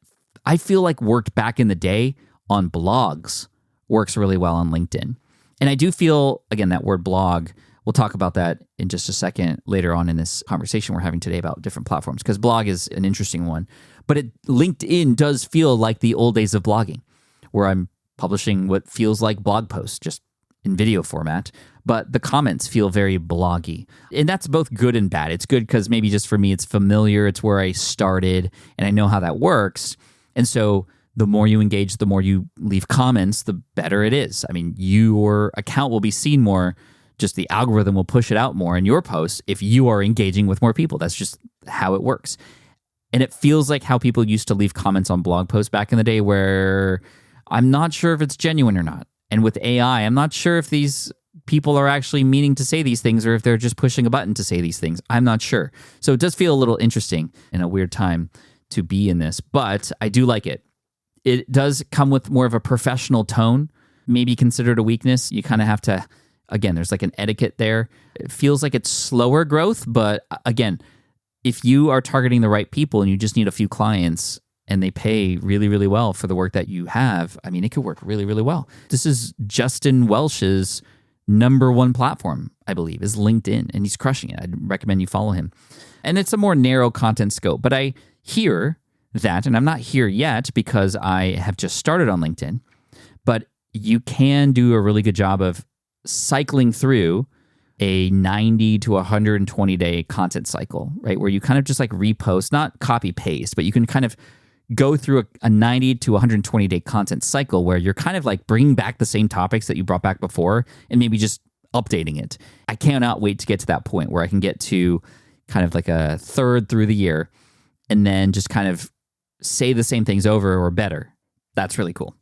I feel like worked back in the day on blogs works really well on LinkedIn. And I do feel, again, that word blog, we'll talk about that in just a second later on in this conversation we're having today about different platforms, because blog is an interesting one. But LinkedIn does feel like the old days of blogging, where I'm publishing what feels like blog posts, just in video format. But the comments feel very bloggy. And that's both good and bad. It's good because maybe just for me, it's familiar. It's where I started and I know how that works. And so the more you engage, the more you leave comments, the better it is. I mean, your account will be seen more. Just the algorithm will push it out more in your posts if you are engaging with more people. That's just how it works. And it feels like how people used to leave comments on blog posts back in the day, where I'm not sure if it's genuine or not. And with AI, I'm not sure if these people are actually meaning to say these things or if they're just pushing a button to say these things. I'm not sure. So it does feel a little interesting in a weird time to be in this, but I do like it. It does come with more of a professional tone, maybe considered a weakness. You kind of have to, again, there's like an etiquette there. It feels like it's slower growth, but again, if you are targeting the right people and you just need a few clients and they pay really, really well for the work that you have, I mean, it could work really, really well. This is Justin Welsh's #1 platform, I believe, is LinkedIn, and he's crushing it. I'd recommend you follow him. And it's a more narrow content scope, but I hear that, and I'm not here yet because I have just started on LinkedIn, but you can do a really good job of cycling through a 90 to 120 day content cycle, right? Where you kind of just like repost, not copy paste, but you can kind of go through a 90 to 120 day content cycle where you're kind of like bringing back the same topics that you brought back before and maybe just updating it. I cannot wait to get to that point where I can get to kind of like a third through the year and then just kind of say the same things over or better. That's really cool.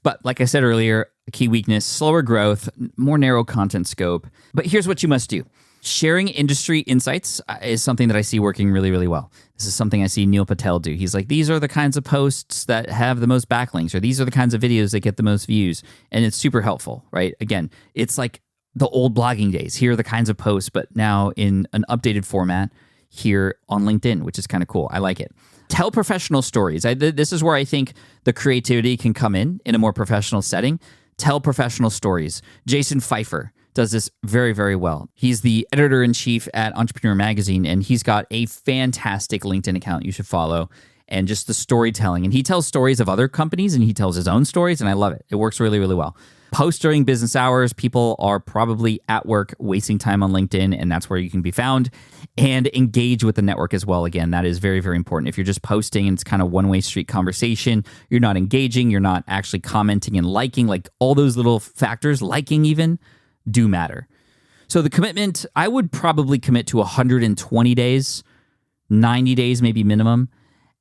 But like I said earlier, a key weakness, slower growth, more narrow content scope. But here's what you must do. Sharing industry insights is something that I see working really, really well. This is something I see Neil Patel do. He's like, these are the kinds of posts that have the most backlinks, or these are the kinds of videos that get the most views. And it's super helpful, right? Again, it's like the old blogging days. Here are the kinds of posts, but now in an updated format here on LinkedIn, which is kind of cool. I like it. Tell professional stories. This is where I think the creativity can come in a more professional setting. Tell professional stories. Jason Pfeiffer does this very, very well. He's the editor-in-chief at Entrepreneur Magazine, and he's got a fantastic LinkedIn account you should follow, and just the storytelling. And he tells stories of other companies, and he tells his own stories, and I love it. It works really, really well. Post during business hours. People are probably at work wasting time on LinkedIn, and that's where you can be found. And engage with the network as well. Again, that is very, very important. If you're just posting and it's kind of one-way street conversation, you're not engaging, you're not actually commenting and liking, like all those little factors, liking even, do matter. So the commitment, I would probably commit to 120 days, 90 days maybe minimum,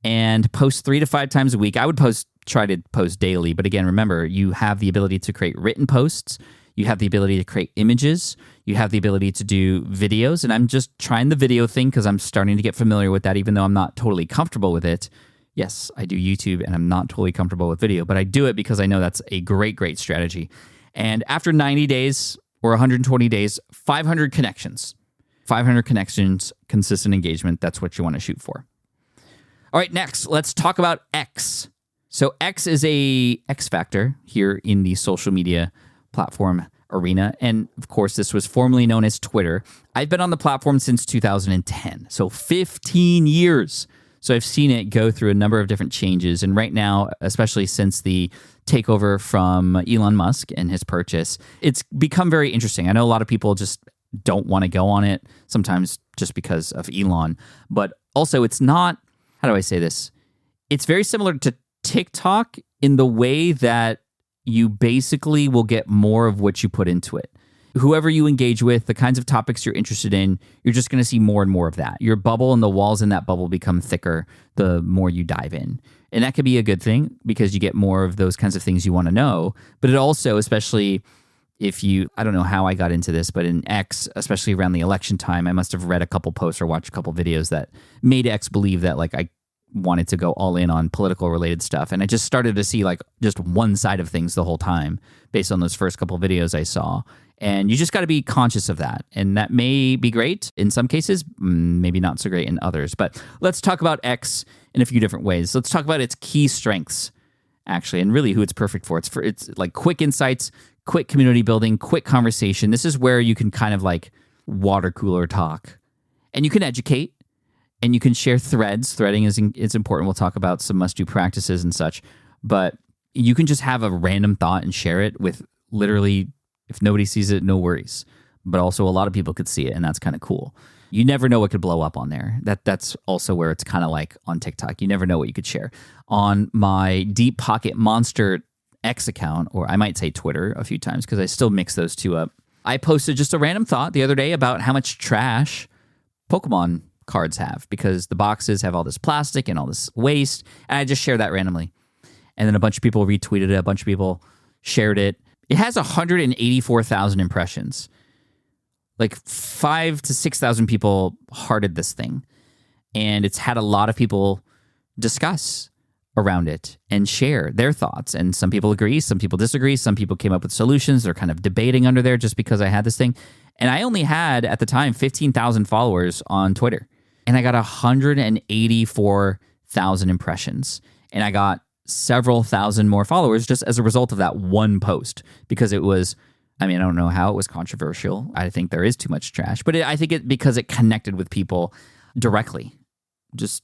and post 3 to 5 times a week. I would try to post daily. But again, remember, you have the ability to create written posts. You have the ability to create images. You have the ability to do videos. And I'm just trying the video thing because I'm starting to get familiar with that, even though I'm not totally comfortable with it. Yes, I do YouTube and I'm not totally comfortable with video, but I do it because I know that's a great, great strategy. And after 90 days or 120 days, 500 connections. 500 connections, consistent engagement. That's what you want to shoot for. All right, next, let's talk about X. So X is a X factor here in the social media platform arena. And of course, this was formerly known as Twitter. I've been on the platform since 2010, so 15 years. So I've seen it go through a number of different changes. And right now, especially since the takeover from Elon Musk and his purchase, it's become very interesting. I know a lot of people just don't want to go on it, sometimes just because of Elon. But also, it's not, how do I say this? It's very similar to TikTok in the way that you basically will get more of what you put into it. Whoever you engage with, the kinds of topics you're interested in, you're just going to see more and more of that. Your bubble and the walls in that bubble become thicker the more you dive in. And that could be a good thing because you get more of those kinds of things you want to know. But it also, especially if you, I don't know how I got into this, but in X, especially around the election time, I must have read a couple posts or watched a couple videos that made X believe that like I wanted to go all in on political related stuff. And I just started to see like just one side of things the whole time based on those first couple videos I saw. And you just got to be conscious of that. And that may be great in some cases, maybe not so great in others. But let's talk about X in a few different ways. Let's talk about its key strengths, actually, and really who it's perfect for. It's like quick insights, quick community building, quick conversation. This is where you can kind of like water cooler talk. And you can educate. And you can share threads. Threading is important. We'll talk about some must-do practices and such. But you can just have a random thought and share it with literally, if nobody sees it, no worries. But also a lot of people could see it, and that's kind of cool. You never know what could blow up on there. That's also where it's kind of like on TikTok. You never know what you could share. On my Deep Pocket Monster X account, or I might say Twitter a few times because I still mix those two up, I posted just a random thought the other day about how much trash Pokemon cards have because the boxes have all this plastic and all this waste. And I just shared that randomly. And then a bunch of people retweeted it. A bunch of people shared it. It has 184,000 impressions. Like 5,000 to 6,000 people hearted this thing. And it's had a lot of people discuss around it and share their thoughts. And some people agree, some people disagree. Some people came up with solutions. They're kind of debating under there just because I had this thing. And I only had, at the time, 15,000 followers on Twitter. And I got 184,000 impressions. And I got several thousand more followers just as a result of that one post. Because it was, I mean, I don't know how it was controversial. I think there is too much trash. But I think because it connected with people directly. Just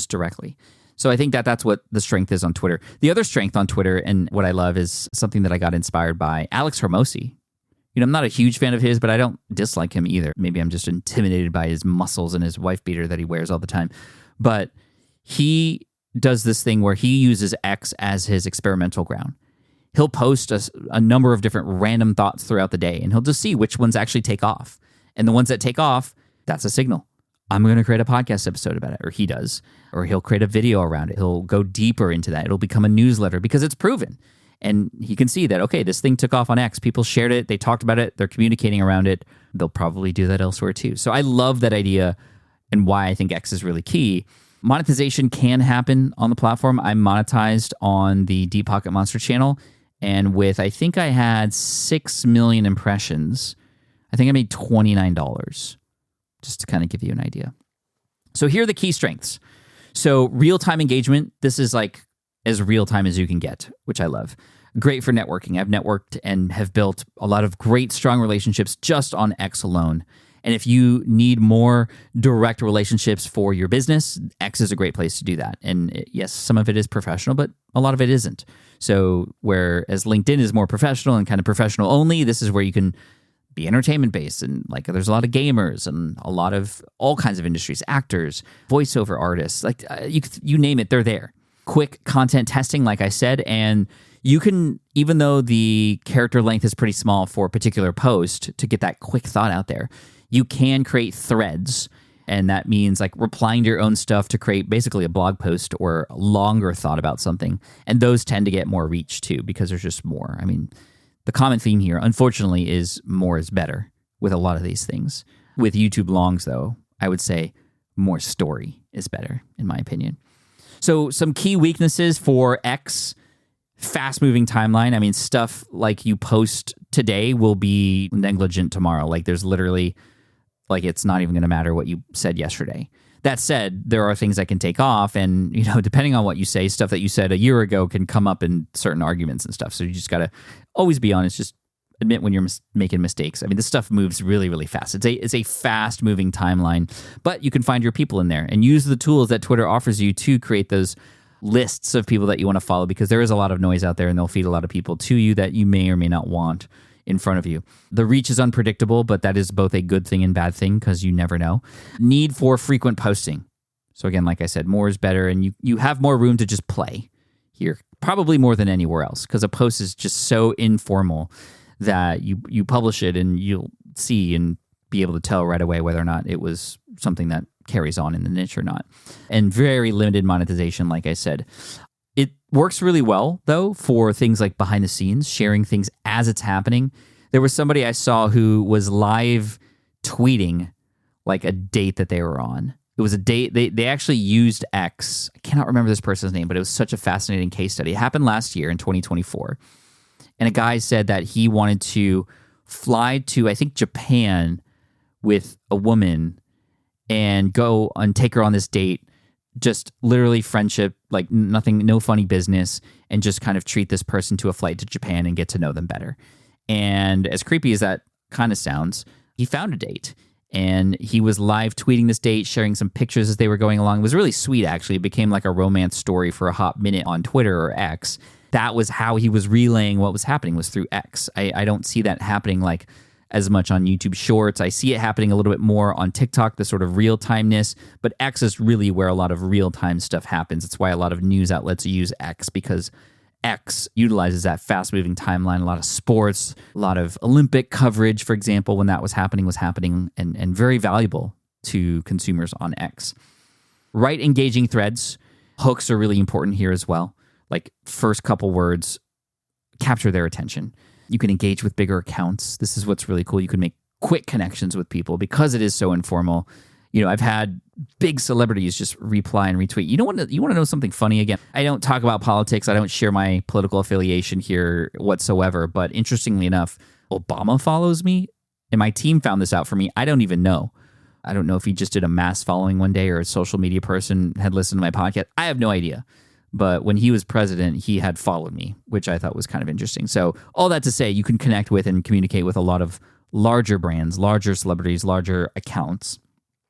directly. So I think that's what the strength is on Twitter. The other strength on Twitter, and what I love, is something that I got inspired by Alex Hormozi. You know, I'm not a huge fan of his, but I don't dislike him either. Maybe I'm just intimidated by his muscles and his wife beater that he wears all the time. But he does this thing where he uses X as his experimental ground. He'll post a number of different random thoughts throughout the day, and he'll just see which ones actually take off. And the ones that take off, that's a signal. I'm going to create a podcast episode about it, or he does. Or he'll create a video around it. He'll go deeper into that. It'll become a newsletter because it's proven. And he can see that, okay, this thing took off on X. People shared it. They talked about it. They're communicating around it. They'll probably do that elsewhere too. So I love that idea and why I think X is really key. Monetization can happen on the platform. I'm monetized on the Deep Pocket Monster channel. And I think I had 6 million impressions. I think I made $29, just to kind of give you an idea. So here are the key strengths. So real-time engagement. This is like as real-time as you can get, which I love. Great for networking. I've networked and have built a lot of great, strong relationships just on X alone. And if you need more direct relationships for your business, X is a great place to do that. And yes, some of it is professional, but a lot of it isn't. So whereas LinkedIn is more professional and kind of professional only, this is where you can be entertainment based. And like there's a lot of gamers and a lot of all kinds of industries, actors, voiceover artists, like you name it, they're there. Quick content testing, like I said, and you can, even though the character length is pretty small for a particular post, to get that quick thought out there, you can create threads. And that means like replying to your own stuff to create basically a blog post or a longer thought about something. And those tend to get more reach too, because there's just more. I mean, the common theme here, unfortunately, is more is better with a lot of these things. With YouTube longs, though, I would say more story is better, in my opinion. So some key weaknesses for X: fast-moving timeline. I mean, stuff like you post today will be negligent tomorrow. Like there's literally Like it's not even going to matter what you said yesterday. That said, there are things I can take off, and depending on what you say, stuff that you said a year ago can come up in certain arguments and stuff. So you just got to always be honest. Just admit when you're making mistakes. I mean, this stuff moves really, really fast. It's a fast moving timeline, but you can find your people in there and use the tools that Twitter offers you to create those lists of people that you want to follow, because there is a lot of noise out there and they'll feed a lot of people to you that you may or may not want in front of you. The reach is unpredictable, but that is both a good thing and bad thing because you never know. Need for frequent posting. So again, like I said, more is better, and you have more room to just play here, probably more than anywhere else, because a post is just so informal that you publish it and you'll see and be able to tell right away whether or not it was something that carries on in the niche or not. And very limited monetization, like I said. It works really well, though, for things like behind the scenes, sharing things as it's happening. There was somebody I saw who was live tweeting like a date that they were on. It was a date. They actually used X. I cannot remember this person's name, but it was such a fascinating case study. It happened last year in 2024. And a guy said that he wanted to fly to, I think, Japan with a woman and go and take her on this date, just literally friendship, like nothing, no funny business, and just kind of treat this person to a flight to Japan and get to know them better. And as creepy as that kind of sounds, he found a date. And he was live tweeting this date, sharing some pictures as they were going along. It was really sweet, actually. It became like a romance story for a hot minute on Twitter or X. That was how he was relaying what was happening, was through X. I don't see that happening like as much on YouTube Shorts. I see it happening a little bit more on TikTok, the sort of real-timeness. But X is really where a lot of real-time stuff happens. It's why a lot of news outlets use X, because X utilizes that fast-moving timeline. A lot of sports, a lot of Olympic coverage, for example, when that was happening and very valuable to consumers on X. Right engaging threads. Hooks are really important here as well. Like first couple words, capture their attention. You can engage with bigger accounts. This is what's really cool. You can make quick connections with people because it is so informal. I've had big celebrities just reply and retweet. You want to know something funny? Again, I don't talk about politics. I don't share my political affiliation here whatsoever. But interestingly enough, Obama follows me, and my team found this out for me. I don't even know. I don't know if he just did a mass following one day or a social media person had listened to my podcast. I have no idea. But when he was president, he had followed me, which I thought was kind of interesting. So all that to say, you can connect with and communicate with a lot of larger brands, larger celebrities, larger accounts.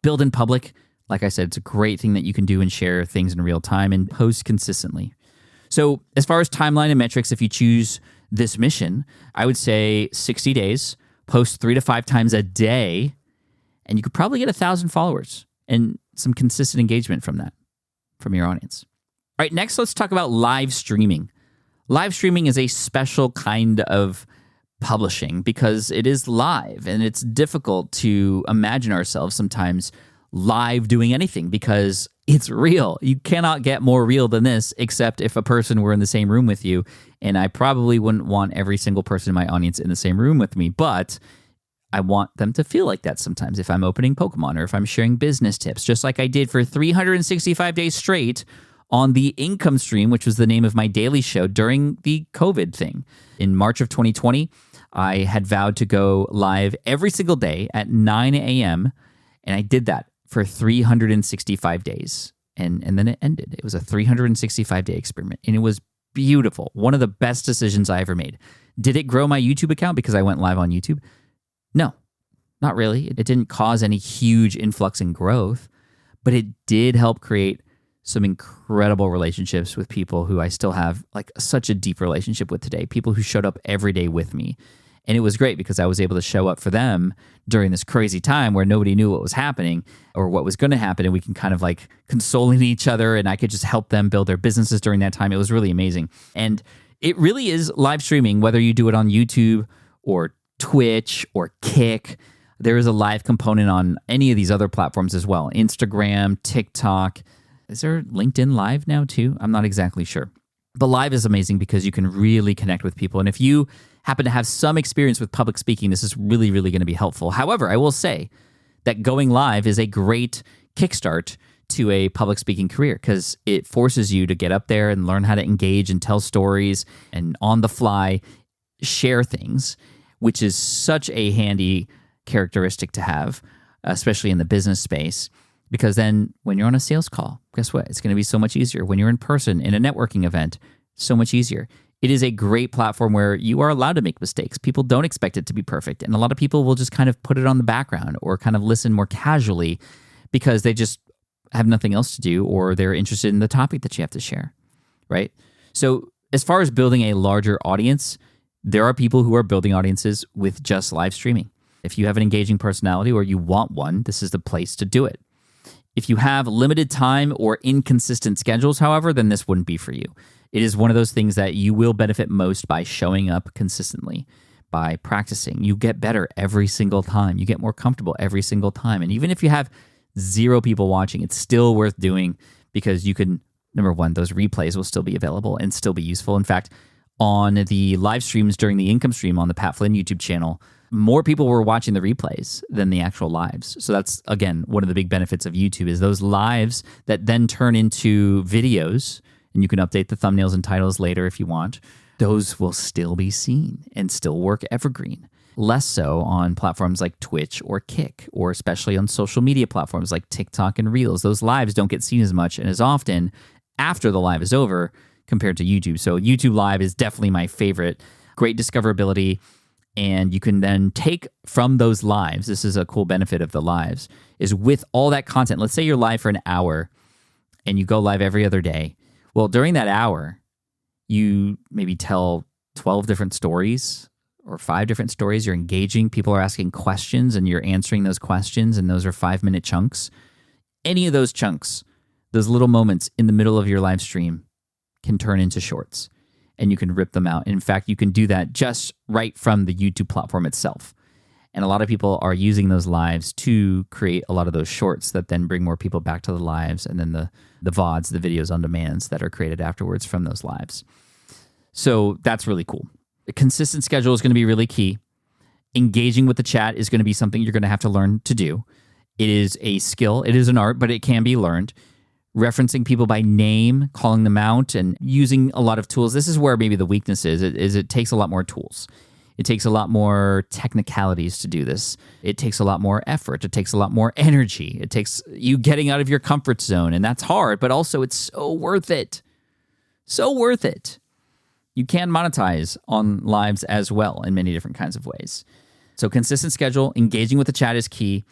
Build in public. Like I said, it's a great thing that you can do and share things in real time and post consistently. So as far as timeline and metrics, if you choose this mission, I would say 60 days, post 3 to 5 times a day, and you could probably get 1,000 followers and some consistent engagement from your audience. All right, next let's talk about live streaming. Live streaming is a special kind of publishing because it is live, and it's difficult to imagine ourselves sometimes live doing anything because it's real. You cannot get more real than this, except if a person were in the same room with you, and I probably wouldn't want every single person in my audience in the same room with me, but I want them to feel like that sometimes if I'm opening Pokemon or if I'm sharing business tips, just like I did for 365 days straight on the Income Stream, which was the name of my daily show during the COVID thing. In March of 2020, I had vowed to go live every single day at 9 a.m., and I did that for 365 days. And then it ended. It was a 365-day experiment, and it was beautiful. One of the best decisions I ever made. Did it grow my YouTube account because I went live on YouTube? No, not really. It didn't cause any huge influx in growth, but it did help create some incredible relationships with people who I still have like such a deep relationship with today, people who showed up every day with me. And it was great because I was able to show up for them during this crazy time where nobody knew what was happening or what was going to happen. And we can kind of like consoling each other, and I could just help them build their businesses during that time. It was really amazing. And it really is live streaming, whether you do it on YouTube or Twitch or Kick. There is a live component on any of these other platforms as well. Instagram, TikTok. Is there LinkedIn Live now too? I'm not exactly sure. But live is amazing because you can really connect with people. And if you happen to have some experience with public speaking, this is really, really going to be helpful. However, I will say that going live is a great kickstart to a public speaking career because it forces you to get up there and learn how to engage and tell stories and on the fly share things, which is such a handy characteristic to have. especially in the business space, because then when you're on a sales call, guess what? It's going to be so much easier. When you're in person in a networking event, so much easier. It is a great platform where you are allowed to make mistakes. People don't expect it to be perfect. And a lot of people will just kind of put it on the background or kind of listen more casually because they just have nothing else to do or they're interested in the topic that you have to share, right? So as far as building a larger audience, there are people who are building audiences with just live streaming. If you have an engaging personality or you want one, this is the place to do it. If you have limited time or inconsistent schedules, however, then this wouldn't be for you. It is one of those things that you will benefit most by showing up consistently, by practicing. You get better every single time. You get more comfortable every single time. And even if you have 0 people watching, it's still worth doing because you can, number one, those replays will still be available and still be useful. In fact, on the live streams during the income stream on the Pat Flynn YouTube channel, more people were watching the replays than the actual lives. So that's, again, one of the big benefits of YouTube is those lives that then turn into videos, and you can update the thumbnails and titles later if you want. Those will still be seen and still work evergreen. Less so on platforms like Twitch or Kick, or especially on social media platforms like TikTok and Reels. Those lives don't get seen as much and as often after the live is over compared to YouTube. So YouTube Live is definitely my favorite. Great discoverability. And you can then take from those lives, this is a cool benefit of the lives, is with all that content. Let's say you're live for an hour and you go live every other day. Well, during that hour, you maybe tell 12 different stories or 5 different stories. You're engaging. People are asking questions and you're answering those questions, and those are 5-minute chunks. Any of those chunks, those little moments in the middle of your live stream can turn into shorts. And you can rip them out. In fact, you can do that just right from the YouTube platform itself. And a lot of people are using those lives to create a lot of those shorts that then bring more people back to the lives, and then the VODs, the videos on demands that are created afterwards from those lives. So that's really cool. A consistent schedule is going to be really key. Engaging with the chat is going to be something you're going to have to learn to do. It is a skill. It is an art, but it can be learned. Referencing people by name, calling them out, and using a lot of tools. This is where maybe the weakness is. It takes a lot more tools. It takes a lot more technicalities to do this. It takes a lot more effort. It takes a lot more energy. It takes you getting out of your comfort zone, and that's hard, but also it's so worth it. So worth it. You can monetize on lives as well in many different kinds of ways. So consistent schedule, engaging with the chat is key.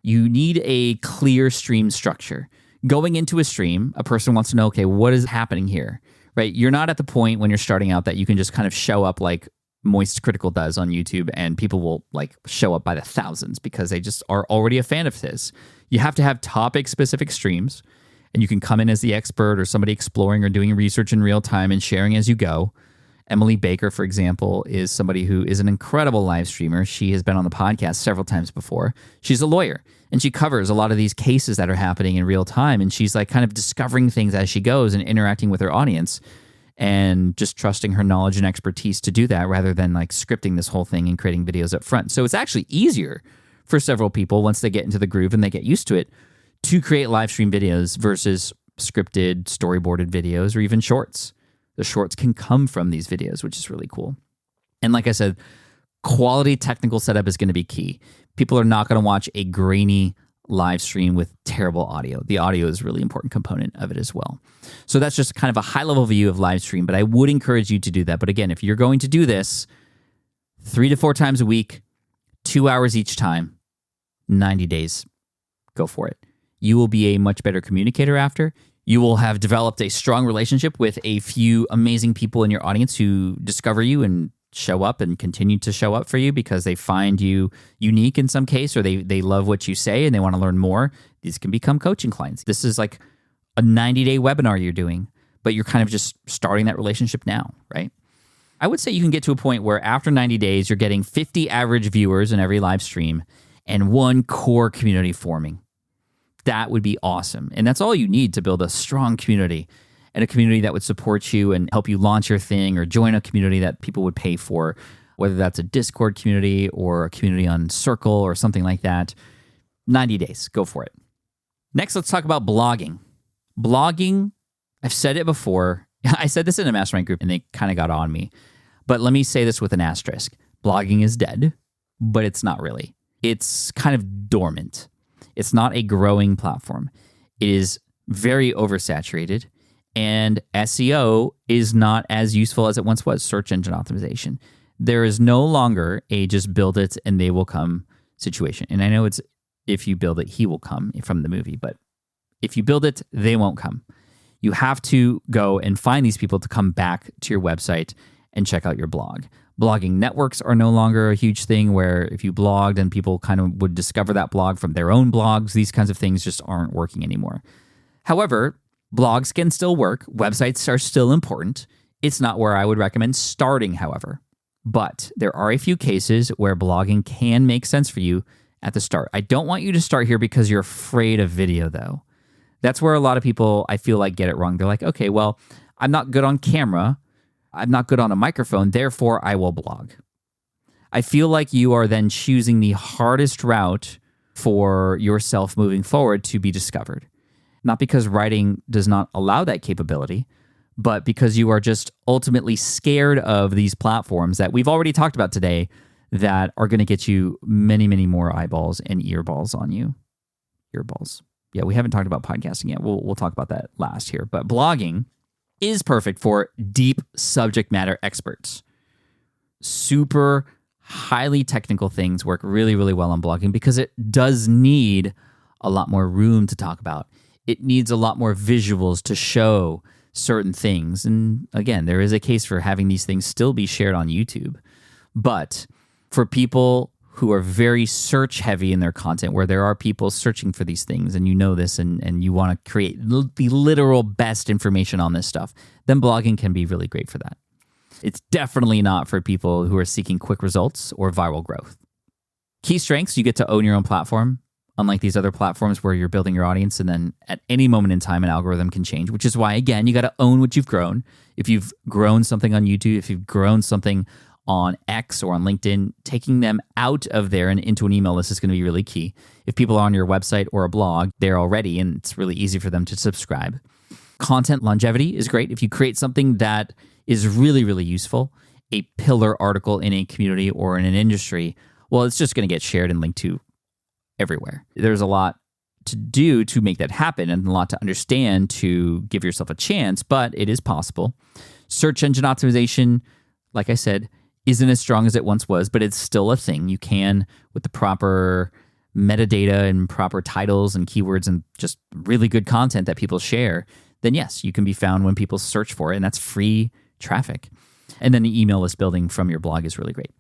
You need a clear stream structure. Going into a stream, a person wants to know, okay, what is happening here, right? You're not at the point when you're starting out that you can just kind of show up like Moist Critical does on YouTube, and people will like show up by the thousands because they just are already a fan of his. You have to have topic-specific streams, and you can come in as the expert or somebody exploring or doing research in real time and sharing as you go. Emily Baker, for example, is somebody who is an incredible live streamer. She has been on the podcast several times before. She's a lawyer, and she covers a lot of these cases that are happening in real time, and she's like kind of discovering things as she goes and interacting with her audience and just trusting her knowledge and expertise to do that rather than like scripting this whole thing and creating videos up front. So it's actually easier for several people once they get into the groove and they get used to it to create live stream videos versus scripted, storyboarded videos or even shorts. The shorts can come from these videos, which is really cool. And like I said, quality technical setup is going to be key. People are not going to watch a grainy live stream with terrible audio. The audio is a really important component of it as well. So that's just kind of a high-level view of live stream, but I would encourage you to do that. But again, if you're going to do this 3 to 4 times a week, 2 hours each time, 90 days, go for it. You will be a much better communicator after. You will have developed a strong relationship with a few amazing people in your audience who discover you and show up and continue to show up for you because they find you unique in some case, or they love what you say and they want to learn more. These can become coaching clients. This is like a 90-day webinar you're doing, but you're kind of just starting that relationship now, right? I would say you can get to a point where after 90 days, you're getting 50 average viewers in every live stream and 1 core community forming. That would be awesome. And that's all you need to build a strong community, and a community that would support you and help you launch your thing or join a community that people would pay for, whether that's a Discord community or a community on Circle or something like that. 90 days. Go for it. Next, let's talk about blogging. Blogging, I've said it before. I said this in a mastermind group and they kind of got on me. But let me say this with an asterisk. Blogging is dead, but it's not really. it's kind of dormant. It's not a growing platform. It is very oversaturated, and SEO is not as useful as it once was, search engine optimization. There is no longer a just build it and they will come situation. And I know it's if you build it, he will come from the movie, but if you build it, they won't come. You have to go and find these people to come back to your website and check out your blog. Blogging networks are no longer a huge thing where if you blogged and people kind of would discover that blog from their own blogs, these kinds of things just aren't working anymore. However, blogs can still work. Websites are still important. It's not where I would recommend starting, however. But there are a few cases where blogging can make sense for you at the start. I don't want you to start here because you're afraid of video, though. That's where a lot of people, I feel like, get it wrong. They're like, okay, well, I'm not good on camera. I'm not good on a microphone. Therefore, I will blog. I feel like you are then choosing the hardest route for yourself moving forward to be discovered. Not because writing does not allow that capability, but because you are just ultimately scared of these platforms that we've already talked about today that are going to get you many, many more eyeballs and earballs on you. Earballs. Yeah, we haven't talked about podcasting yet. We'll talk about that last here. But blogging is perfect for deep subject matter experts. Super highly technical things work really, really well on blogging because it does need a lot more room to talk about. It needs a lot more visuals to show certain things. And again, there is a case for having these things still be shared on YouTube. But for people who are very search heavy in their content, where there are people searching for these things and you know this and you want to create the literal best information on this stuff, then blogging can be really great for that. It's definitely not for people who are seeking quick results or viral growth. Key strengths, you get to own your own platform. Unlike these other platforms where you're building your audience and then at any moment in time, an algorithm can change, which is why, again, you got to own what you've grown. If you've grown something on YouTube, if you've grown something on X or on LinkedIn, taking them out of there and into an email list is going to be really key. If people are on your website or a blog, they're already, and it's really easy for them to subscribe. Content longevity is great. If you create something that is really, really useful, a pillar article in a community or in an industry, well, it's just going to get shared and linked to everywhere. There's a lot to do to make that happen and a lot to understand to give yourself a chance, but it is possible. Search engine optimization, like I said, isn't as strong as it once was, but it's still a thing. You can, with the proper metadata and proper titles and keywords and just really good content that people share, then yes, you can be found when people search for it, and that's free traffic. And then the email list building from your blog is really great.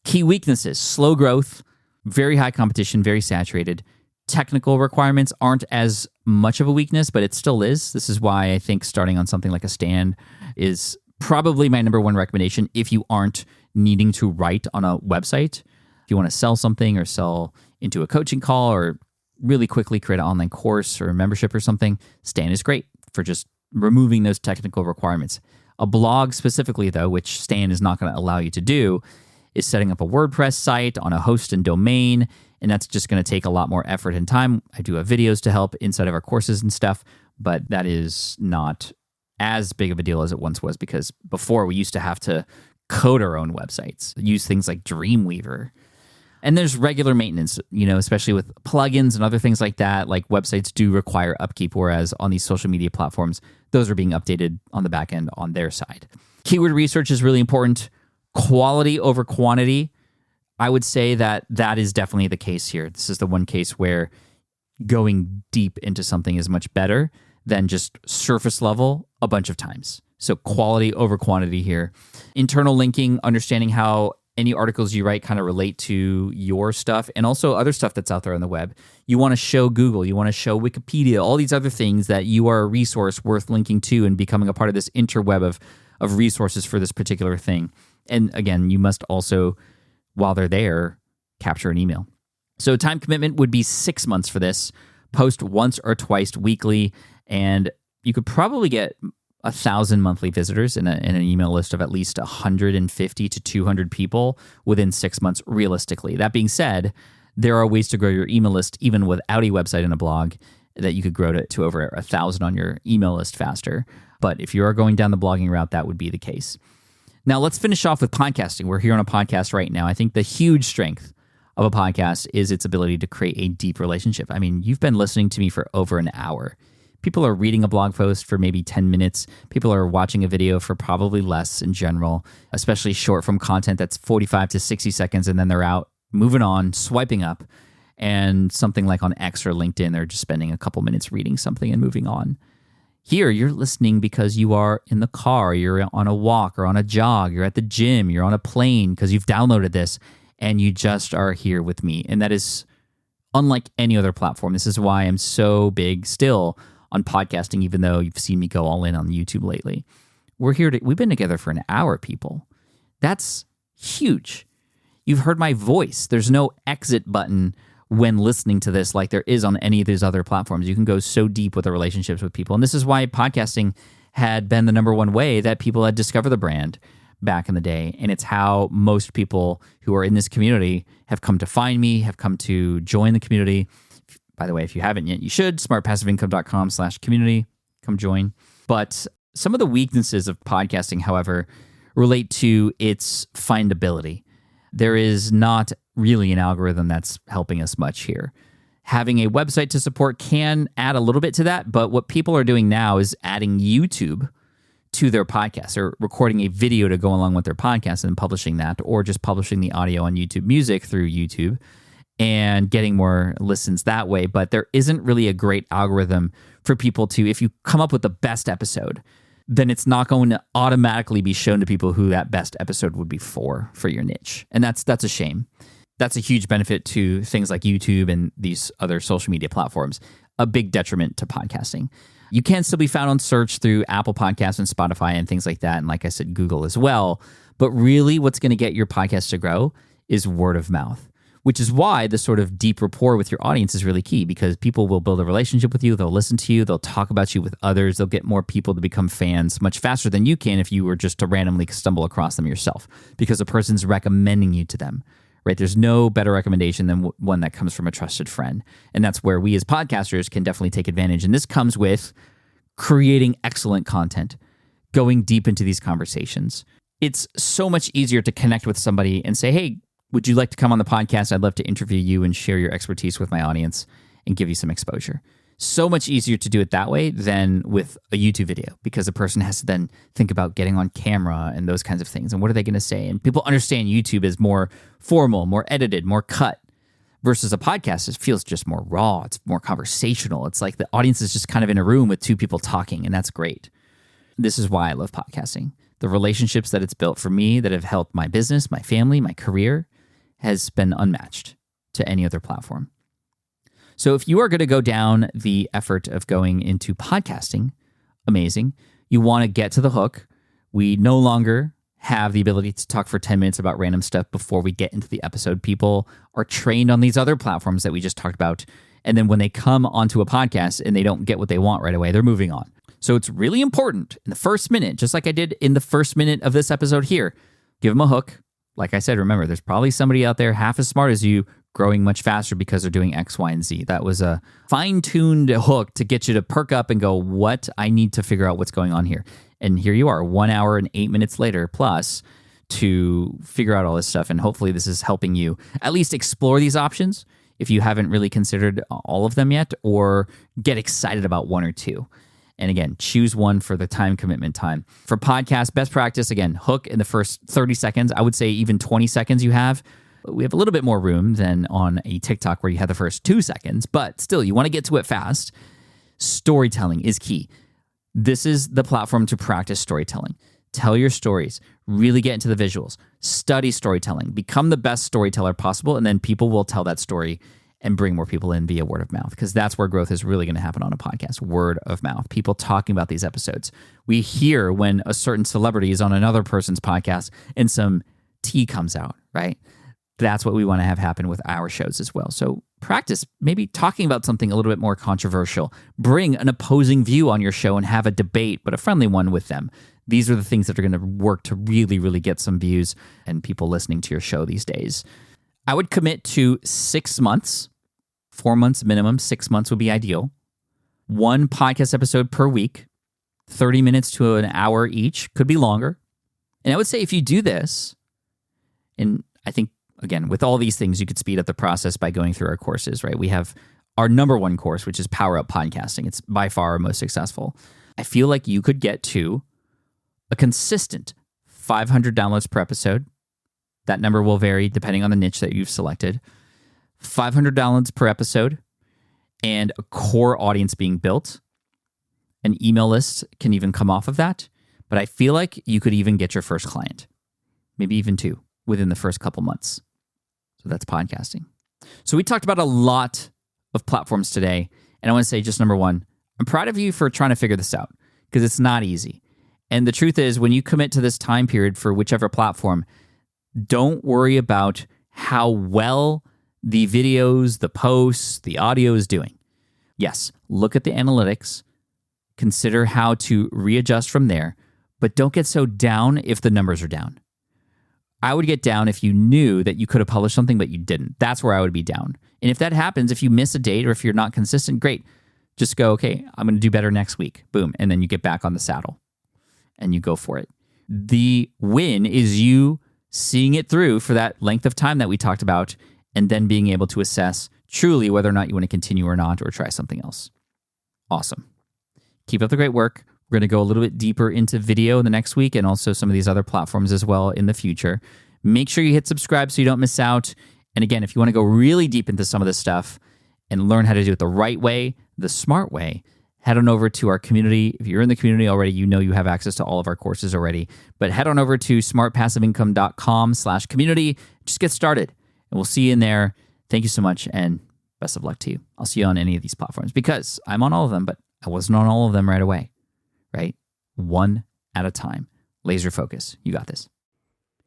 Key weaknesses, slow growth, very high competition, very saturated. Technical requirements aren't as much of a weakness, but it still is. This is why I think starting on something like a stand is probably my number one recommendation if you aren't needing to write on a website. If you want to sell something or sell into a coaching call or really quickly create an online course or a membership or something, Stan is great for just removing those technical requirements. A blog specifically, though, which Stan is not going to allow you to do, is setting up a WordPress site on a host and domain, and that's just going to take a lot more effort and time. I do have videos to help inside of our courses and stuff, but that is not as big of a deal as it once was because before we used to have to code our own websites, use things like Dreamweaver. And there's regular maintenance, especially with plugins and other things like that. Like websites do require upkeep, whereas on these social media platforms, those are being updated on the back end on their side. Keyword research is really important. Quality over quantity, I would say that is definitely the case here. This is the one case where going deep into something is much better than just surface level a bunch of times. So quality over quantity here. Internal linking, understanding how any articles you write kind of relate to your stuff and also other stuff that's out there on the web. You want to show Google, you want to show Wikipedia, all these other things that you are a resource worth linking to and becoming a part of this interweb of resources for this particular thing. And again, you must also, while they're there, capture an email. So time commitment would be 6 months for this. Post once or twice weekly, and you could probably get 1,000 monthly visitors in an email list of at least 150 to 200 people within 6 months, realistically. That being said, there are ways to grow your email list even without a website and a blog that you could grow to over 1,000 on your email list faster. But if you are going down the blogging route, that would be the case. Now, let's finish off with podcasting. We're here on a podcast right now. I think the huge strength of a podcast is its ability to create a deep relationship. I mean, you've been listening to me for over an hour. People are reading a blog post for maybe 10 minutes. People are watching a video for probably less in general, especially short form content that's 45 to 60 seconds, and then they're out, moving on, swiping up. And something like on X or LinkedIn, they're just spending a couple minutes reading something and moving on. Here, you're listening because you are in the car, you're on a walk or on a jog, you're at the gym, you're on a plane because you've downloaded this, and you just are here with me. And that is unlike any other platform. This is why I'm so big still on podcasting, even though you've seen me go all in on YouTube lately. We've been together for an hour, people. That's huge. You've heard my voice. There's no exit button when listening to this like there is on any of these other platforms. You can go so deep with the relationships with people. And this is why podcasting had been the number one way that people had discovered the brand back in the day. And it's how most people who are in this community have come to find me, have come to join the community. By the way, if you haven't yet, you should. smartpassiveincome.com/community. Come join. But some of the weaknesses of podcasting, however, relate to its findability. There is not really an algorithm that's helping us much here. Having a website to support can add a little bit to that, but what people are doing now is adding YouTube to their podcast, or recording a video to go along with their podcast and publishing that, or just publishing the audio on YouTube Music through YouTube and getting more listens that way. But there isn't really a great algorithm for people to, if you come up with the best episode, then it's not going to automatically be shown to people who that best episode would be for your niche. And that's a shame. That's a huge benefit to things like YouTube and these other social media platforms, a big detriment to podcasting. You can still be found on search through Apple Podcasts and Spotify and things like that. And like I said, Google as well. But really what's going to get your podcast to grow is word of mouth, which is why the sort of deep rapport with your audience is really key, because people will build a relationship with you. They'll listen to you. They'll talk about you with others. They'll get more people to become fans much faster than you can if you were just to randomly stumble across them yourself, because a person's recommending you to them, right? There's no better recommendation than one that comes from a trusted friend. And that's where we as podcasters can definitely take advantage. And this comes with creating excellent content, going deep into these conversations. It's so much easier to connect with somebody and say, hey, would you like to come on the podcast? I'd love to interview you and share your expertise with my audience and give you some exposure. So much easier to do it that way than with a YouTube video, because a person has to then think about getting on camera and those kinds of things. And what are they going to say? And people understand YouTube is more formal, more edited, more cut, versus a podcast. It feels just more raw. It's more conversational. It's like the audience is just kind of in a room with two people talking, and that's great. This is why I love podcasting. The relationships that it's built for me that have helped my business, my family, my career, has been unmatched to any other platform. So if you are going to go down the effort of going into podcasting, amazing. You want to get to the hook. We no longer have the ability to talk for 10 minutes about random stuff before we get into the episode. People are trained on these other platforms that we just talked about. And then when they come onto a podcast and they don't get what they want right away, they're moving on. So it's really important in the first minute, just like I did in the first minute of this episode here, give them a hook. Like I said, remember, there's probably somebody out there half as smart as you growing much faster because they're doing X, Y, and Z. That was a fine-tuned hook to get you to perk up and go, what? I need to figure out what's going on here. And here you are, 1 hour and 8 minutes later plus to figure out all this stuff. And hopefully this is helping you at least explore these options if you haven't really considered all of them yet, or get excited about one or two. And again, choose one for the time commitment time. For podcast, best practice, again, hook in the first 30 seconds. I would say even 20 seconds you have. We have a little bit more room than on a TikTok where you have the first 2 seconds, but still, you want to get to it fast. Storytelling is key. This is the platform to practice storytelling. Tell your stories. Really get into the visuals. Study storytelling. Become the best storyteller possible, and then people will tell that story and bring more people in via word of mouth, because that's where growth is really going to happen on a podcast. Word of mouth. People talking about these episodes. We hear when a certain celebrity is on another person's podcast and some tea comes out, right? That's what we want to have happen with our shows as well. So practice maybe talking about something a little bit more controversial. Bring an opposing view on your show and have a debate, but a friendly one with them. These are the things that are going to work to really, really get some views and people listening to your show these days. I would commit to 6 months, 4 months minimum. 6 months would be ideal. 1 podcast episode per week, 30 minutes to an hour each, could be longer. And I would say if you do this, and I think again, with all these things, you could speed up the process by going through our courses, right? We have our number one course, which is Power Up Podcasting. It's by far our most successful. I feel like you could get to a consistent 500 downloads per episode. That number will vary depending on the niche that you've selected. 500 downloads per episode and a core audience being built. An email list can even come off of that. But I feel like you could even get your first client, maybe even two, within the first couple months. So that's podcasting. So we talked about a lot of platforms today. And I want to say just number one, I'm proud of you for trying to figure this out because it's not easy. And the truth is, when you commit to this time period for whichever platform, don't worry about how well the videos, the posts, the audio is doing. Yes, look at the analytics, consider how to readjust from there, but don't get so down if the numbers are down. I would get down if you knew that you could have published something, but you didn't. That's where I would be down. And if that happens, if you miss a date or if you're not consistent, great. Just go, okay, I'm going to do better next week. Boom. And then you get back on the saddle and you go for it. The win is you seeing it through for that length of time that we talked about and then being able to assess truly whether or not you want to continue or not or try something else. Awesome. Keep up the great work. We're going to go a little bit deeper into video in the next week and also some of these other platforms as well in the future. Make sure you hit subscribe so you don't miss out. And again, if you want to go really deep into some of this stuff and learn how to do it the right way, the smart way, head on over to our community. If you're in the community already, you know you have access to all of our courses already. But head on over to smartpassiveincome.com/community. Just get started. And we'll see you in there. Thank you so much and best of luck to you. I'll see you on any of these platforms because I'm on all of them, but I wasn't on all of them right away. Right? One at a time. Laser focus. You got this.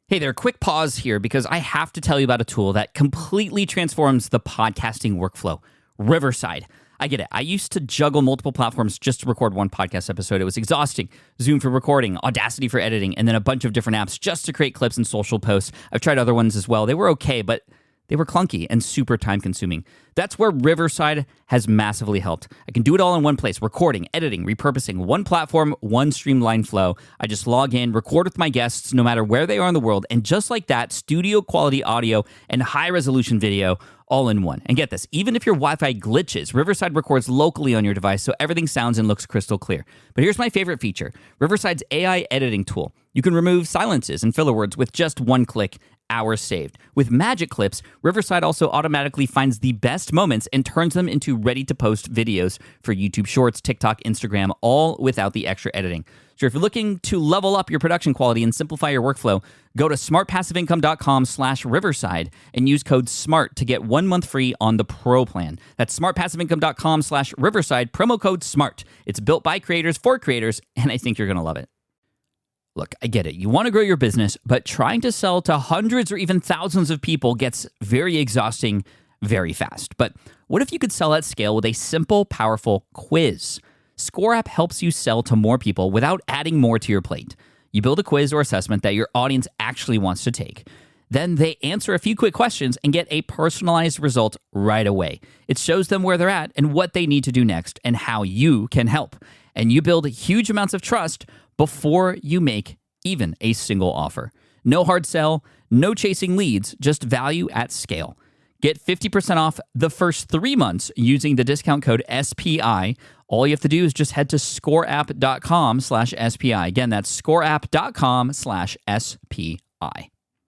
Hey there, quick pause here because I have to tell you about a tool that completely transforms the podcasting workflow. Riverside. I get it. I used to juggle multiple platforms just to record one podcast episode. It was exhausting. Zoom for recording, Audacity for editing, and then a bunch of different apps just to create clips and social posts. I've tried other ones as well. They were okay, but they were clunky and super time-consuming. That's where Riverside has massively helped. I can do it all in one place, recording, editing, repurposing, one platform, one streamlined flow. I just log in, record with my guests no matter where they are in the world, and just like that, studio-quality audio and high-resolution video all in one. And get this, even if your Wi-Fi glitches, Riverside records locally on your device so everything sounds and looks crystal clear. But here's my favorite feature, Riverside's AI editing tool. You can remove silences and filler words with just one click, hours saved. With Magic Clips, Riverside also automatically finds the best moments and turns them into ready-to-post videos for YouTube Shorts, TikTok, Instagram, all without the extra editing. So if you're looking to level up your production quality and simplify your workflow, go to smartpassiveincome.com/Riverside and use code SMART to get 1 month free on the Pro plan. That's smartpassiveincome.com/Riverside, promo code SMART. It's built by creators for creators, and I think you're going to love it. Look, I get it. You want to grow your business, but trying to sell to hundreds or even thousands of people gets very exhausting very fast. But what if you could sell at scale with a simple, powerful quiz? Score App helps you sell to more people without adding more to your plate. You build a quiz or assessment that your audience actually wants to take. Then they answer a few quick questions and get a personalized result right away. It shows them where they're at and what they need to do next and how you can help. And you build huge amounts of trust before you make even a single offer. No hard sell, no chasing leads, just value at scale. Get 50% off the first 3 months using the discount code SPI. All you have to do is just head to scoreapp.com/SPI. Again, that's scoreapp.com/SPI.